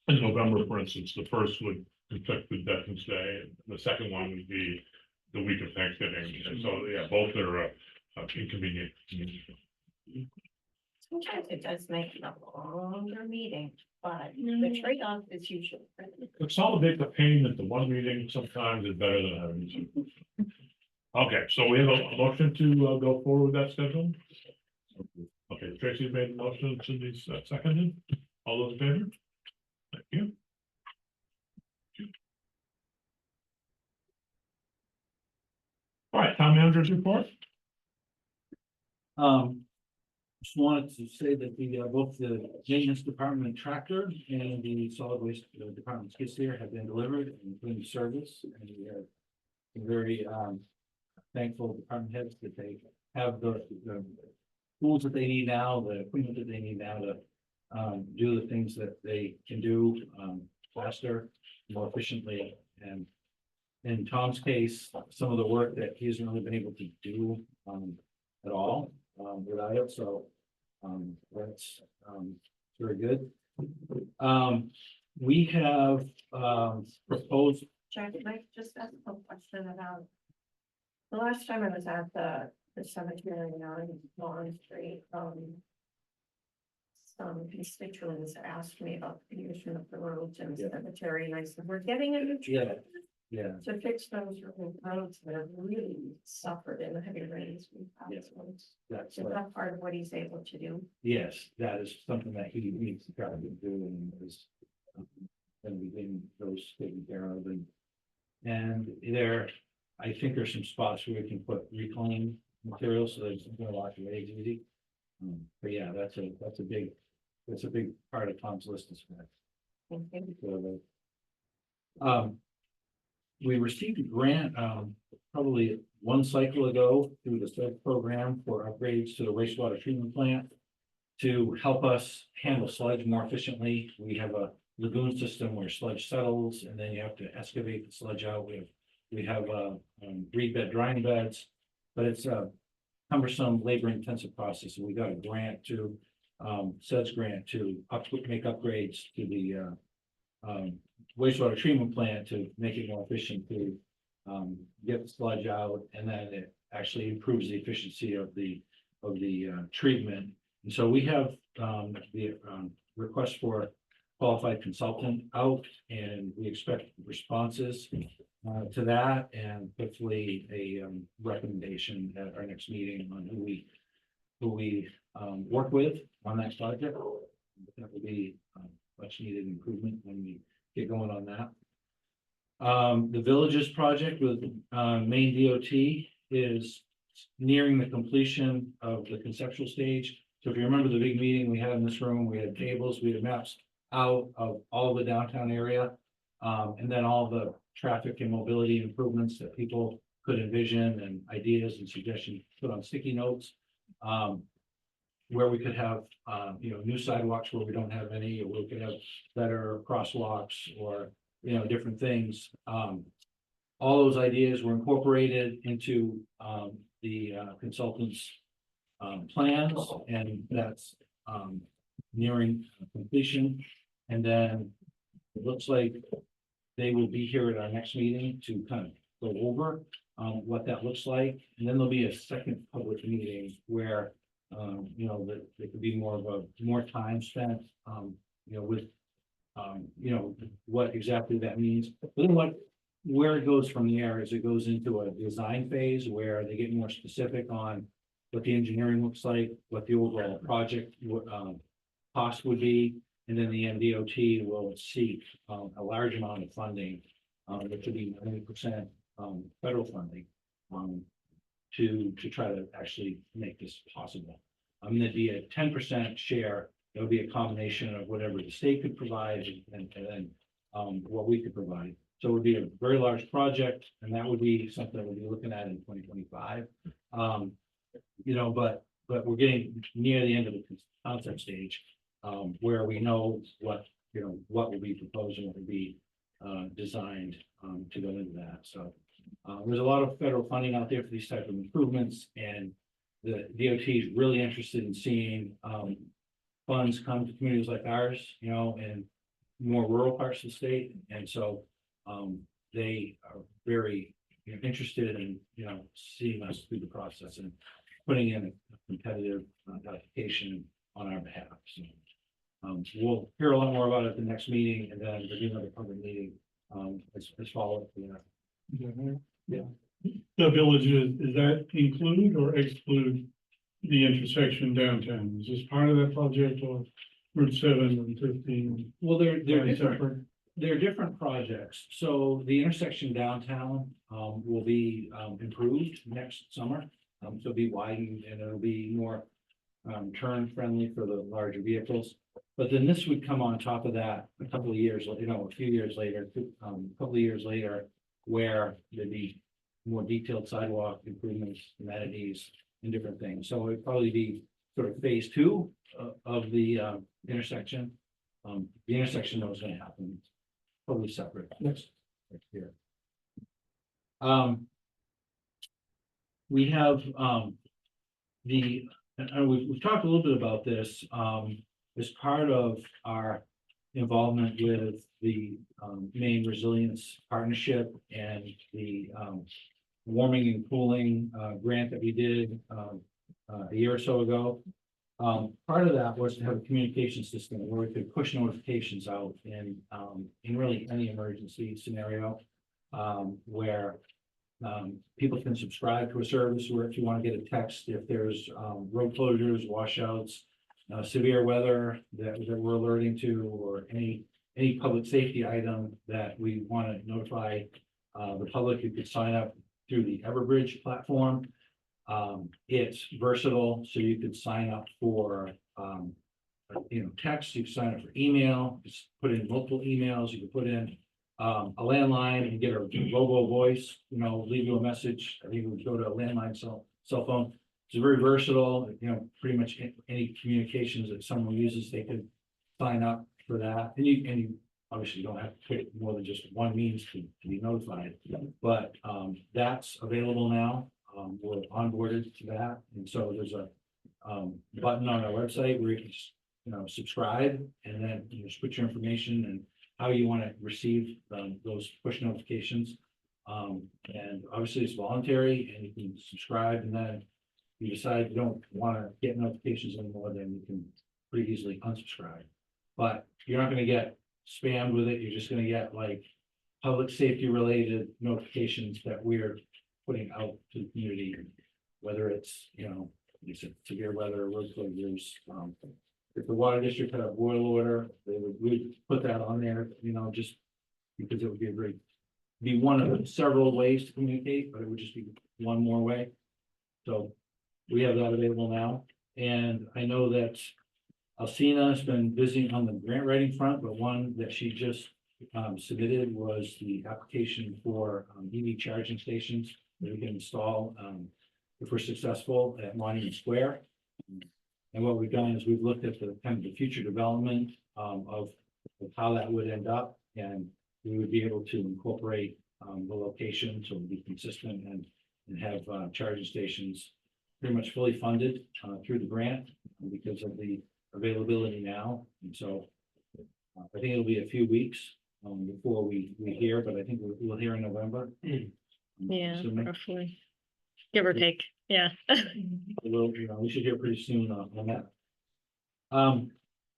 in November, for instance, the first would conflict with Veterans Day, and the second one would be the week of Thanksgiving, and so, yeah, both are inconvenient. Sometimes it does make it a longer meeting, but the trade-off is usually. Consolidate the pain into one meeting sometimes is better than having two. Okay, so we have a motion to go forward with that schedule? Okay, Tracy's made a motion, Cindy's seconded. All those in favor? Thank you. All right, town manager's report. Just wanted to say that the, both the maintenance department tractor and the solid waste department skid steer have been delivered and put into service. And we are very, thankful department heads that they have the tools that they need now, the equipment that they need now to, do the things that they can do, faster, more efficiently. And in Tom's case, some of the work that he hasn't really been able to do, at all, without it, so, that's, very good. We have, proposed, Jack, can I just ask a question about? The last time I was at the cemetery on Lawn Street, some constituents asked me about the condition of the roads in the cemetery, and I said, we're getting a new. Yeah. yeah, To fix those roads that have really suffered in the heavy rains we've had. Yes. So it's- that's, Is that part of what he's able to do? yes, that is something that he needs to try to do and is. Gonna be getting those taken care of and there, I think there's some spots where we can put reclaim material, so there's gonna wash away easy. But yeah, that's a big part of Tom's list as well. Okay. We received a grant, probably one cycle ago through the SED program for upgrades to the wastewater treatment plant. To help us handle sludge more efficiently. We have a lagoon system where sludge settles and then you have to excavate the sludge out. We have reed bed drying beds, but it's a cumbersome, labor intensive process. And we got a grant to, SEDS grant to make upgrades to the wastewater treatment plant to make it more efficient to get the sludge out, and then it actually improves the efficiency of the treatment. And so we have the request for qualified consultant out, and we expect responses to that, and hopefully a recommendation at our next meeting on who we work with on that project. That will be much needed improvement when we get going on that. The Villages project with Maine DOT is nearing the completion of the conceptual stage. So if you remember the big meeting we had in this room, we had tables, we had maps out of all the downtown area. And then all the traffic and mobility improvements that people could envision, and ideas and suggestions put on sticky notes. Where we could have, new sidewalks where we don't have any, or we could have better crosswalks, or, different things. All those ideas were incorporated into the consultant's plans, and that's nearing completion. And then it looks like they will be here at our next meeting to kind of go over what that looks like. And then there'll be a second public meeting where that there could be more time spent, with what exactly that means. But then where it goes from there is it goes into a design phase where they get more specific on what the engineering looks like, what the overall project cost would be, and then the MDOT will seek a large amount of funding, which would be 90% federal funding, to try to actually make this possible. There'd be a 10% share. It would be a combination of whatever the state could provide and then what we could provide. So it would be a very large project, and that would be something that we'll be looking at in 2025. But we're getting near the end of the concept stage, where we know what will be proposed and what will be designed to go into that. So there's a lot of federal funding out there for these type of improvements, and the DOT is really interested in seeing funds come to communities like ours, and more rural parts of the state. And so they are very interested in, seeing us through the process and putting in a competitive application, on our behalf, so. We'll hear a lot more about it at the next meeting, and then there'll be another public meeting, as follow-up for that. Yeah. The villages, does that include or exclude the intersection downtown? Is this part of that project or Route 7 and 15? Well, they're different. Separate? They're different projects. So the intersection downtown will be improved next summer. So it'll be widened and it'll be more turn friendly for the larger vehicles. But then this would come on top of that a couple of years, a few years later, a couple of years later, where there'd be more detailed sidewalk improvements, amenities, and different things. So it'd probably be sort of phase 2 of the intersection. The intersection that was gonna happen, probably separate next year. We have we've talked a little bit about this as part of our involvement with the Maine Resilience Partnership and the warming and cooling grant that we did a year or so ago. Part of that was to have a communication system where we could push notifications out in really any emergency scenario. Where people can subscribe to a service where if you want to get a text, if there's road closures, washouts, severe weather that we're alerting to, or any public safety item that we want to notify the public, you could sign up through the Everbridge platform. It's versatile, so you could sign up for text, you can sign up for email, just put in multiple emails, you can put in a landline and get a robo voice, leave you a message. I think it would go to a landline cell phone. It's very versatile, pretty much any communications that someone uses, they could sign up for that. And you obviously don't have to pick more than just one means to be notified, but that's available now. We're onboarded to that, and so there's a button on our website where you can subscribe, and then you just put your information and how you want to receive those push notifications. And obviously it's voluntary, and you can subscribe, and then you decide you don't want to get notifications anymore, then you can pretty easily unsubscribe. But you're not going to get spammed with it. You're just going to get like public safety related notifications that we're putting out to the community, whether it's, severe weather, road closures. If the water district had a boil order, we'd put that on there, just because it would be one of several ways to communicate, but it would just be one more way. So we have that available now. And I know that Alcina has been busy on the grant writing front, but one that she just submitted was the application for EV charging stations that we can install if we're successful at Monument Square. And what we've done is we've looked at the kind of the future development of how that would end up, and we would be able to incorporate the location so it would be consistent and have charging stations pretty much fully funded through the grant because of the availability now. And so I think it'll be a few weeks before we hear, but I think we'll hear in November. Yeah, So roughly. Give or take, yeah. we should hear pretty soon on that.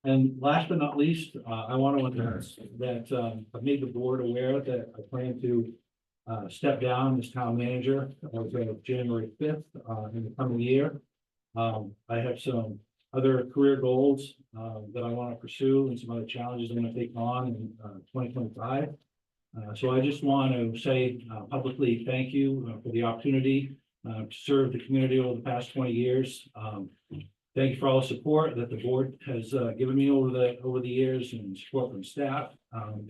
And last but not least, I want to announce that I've made the board aware that I plan to step down as town manager as of January 5th in the coming year. I have some other career goals that I want to pursue and some other challenges I'm going to take on in 2025. So I just want to say publicly thank you for the opportunity to serve the community over the past 20 years. Thank you for all the support that the board has given me over the years, and support from staff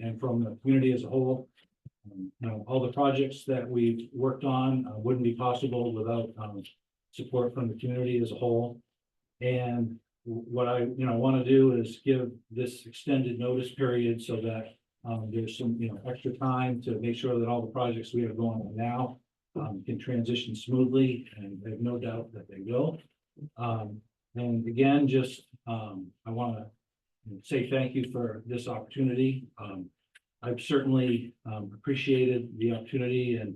and from the community as a whole. All the projects that we've worked on wouldn't be possible without support from the community as a whole. And what I want to do is give this extended notice period so that there's some extra time to make sure that all the projects we have going on now can transition smoothly, and I have no doubt that they will. And again, just I want to say thank you for this opportunity. I've certainly appreciated the opportunity and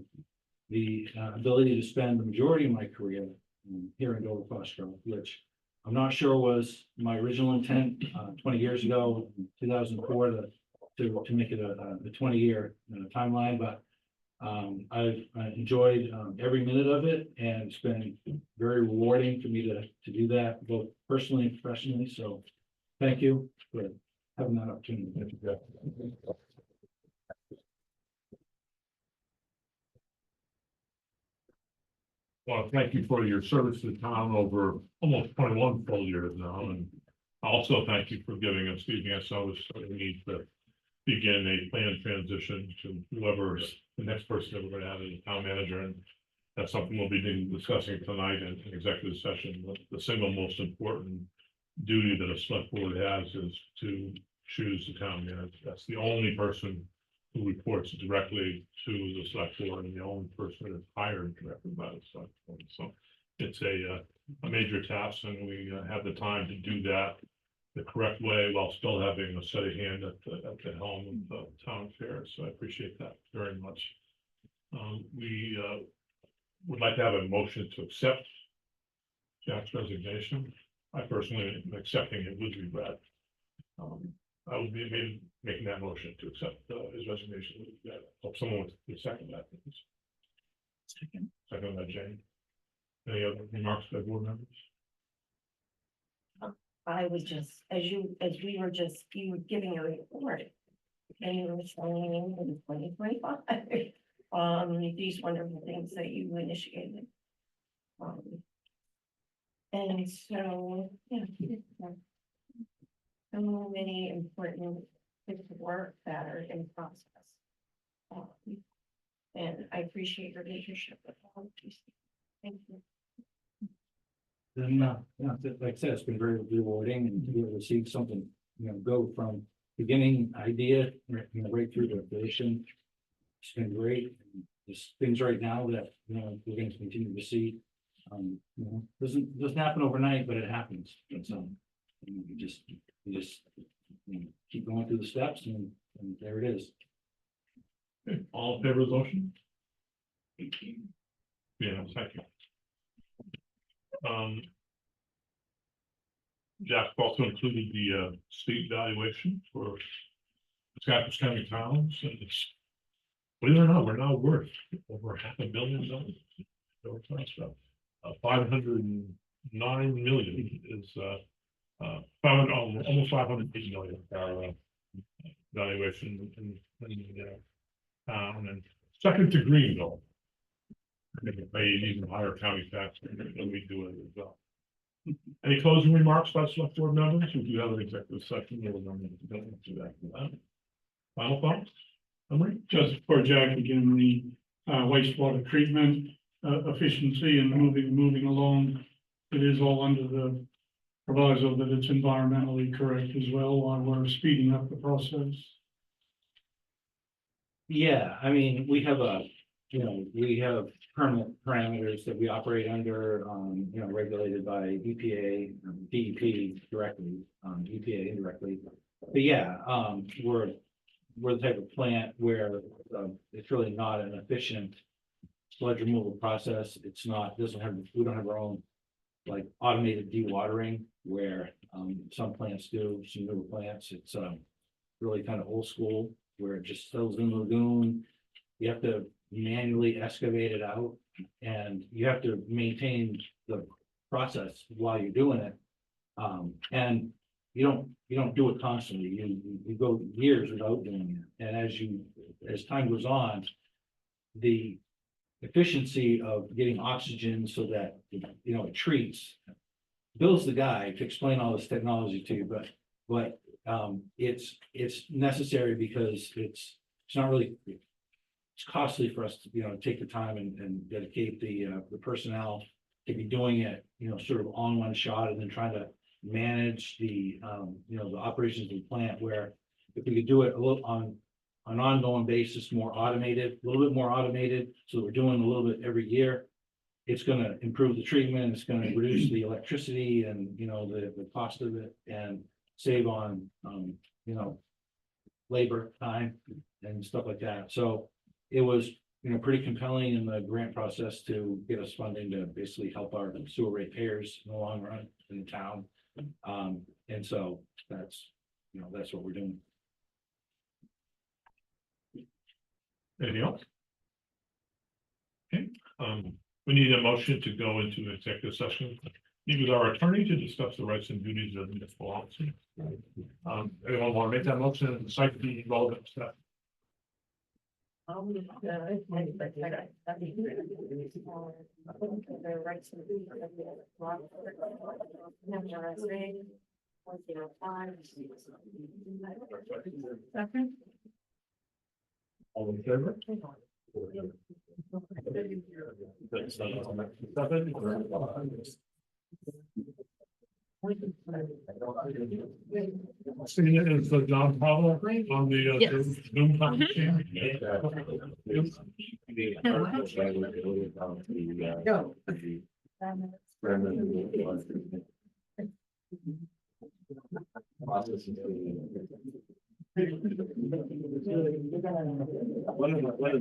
the ability to spend the majority of my career here in Dover-Foxcroft, which I'm not sure was my original intent, 20 years ago, 2004, to make it a 20-year timeline, but I've enjoyed every minute of it, and it's been very rewarding for me to do that, both personally and professionally. So thank you for having that opportunity. Well, thank you for your service to the town over almost 21 full years now, and also thank you for giving us notice that we need to begin a planned transition to whoever's the next person that we're gonna have as a town manager, and that's something we'll be discussing tonight in executive session. The single most important duty that a select board has is to choose the town manager. That's the only person who reports directly to the select board, and the only person that is hired directly by the select board. So it's a major task, and we have the time to do that the correct way while still having a steady hand at the helm of the town affairs. So I appreciate that very much. We would like to have a motion to accept Jack's resignation. I personally am accepting it with regret. I would be making that motion to accept his resignation with regret. Hope someone would second that, please. Second by Jane. Any other remarks by board members? I was just, you were giving your report. And you were saying in 2025, these wonderful things that you initiated. And so, yeah. So many important bits of work that are in process. And I appreciate your leadership with all of these. Thank you. Then, like I said, it's been very rewarding, and to be able to see something, go from beginning idea, right through to fruition. It's been great. There's things right now that, we're going to continue to see. Doesn't happen overnight, but it happens. And so you just keep going through the steps, and there it is. Okay, all in favor of the motion? Yeah, thank you. Jack also included the state valuation for Scottish County towns, and it's, believe it or not, we're now worth over $500 million. $509 million is almost $580 million valuation in the town, and second to Greenville. They can pay even higher county tax than we do it as well. Any closing remarks by select board members? We do have an executive session. We'll do that. Final thoughts? Emery? Just for Jack, again, the wastewater treatment efficiency and moving along. It is all under the proviso that it's environmentally correct as well, while we're speeding up the process. Yeah, I mean, we have we have permit parameters that we operate under, regulated by EPA, DEP directly, EPA indirectly. But yeah, we're the type of plant where it's really not an efficient sludge removal process. It's not, we don't have our own like automated dewatering where some plants do, some newer plants. It's really kind of old school where it just settles in the lagoon. You have to manually excavate it out, and you have to maintain the process while you're doing it. And you don't do it constantly. You go years without doing it. And as time goes on, the efficiency of getting oxygen so that it treats. Bill's the guy to explain all this technology to you, but it's necessary because it's not really. It's costly for us to take the time and dedicate the personnel to be doing it, sort of on one shot, and then trying to manage the the operations of the plant, where if we could do it a little on an ongoing basis, a little bit more automated, so we're doing a little bit every year, it's going to improve the treatment, it's going to reduce the electricity and the cost of it, and save on labor time and stuff like that. So it was pretty compelling in the grant process to get us funding to basically help our sewer ratepayers in the long run in the town. And so that's, that's what we're doing. Anything else? Okay, we need a motion to go into executive session. Meet with our attorney to discuss the rights and duties of municipal officers. Anyone want to make that motion and cite the relevant stuff? Second. All in favor? Seeing it as the John Powell on the Yes. Zoom conference.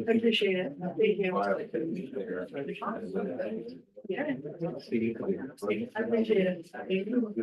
Appreciate it. Thank you. Yeah. I appreciate it. Thank you.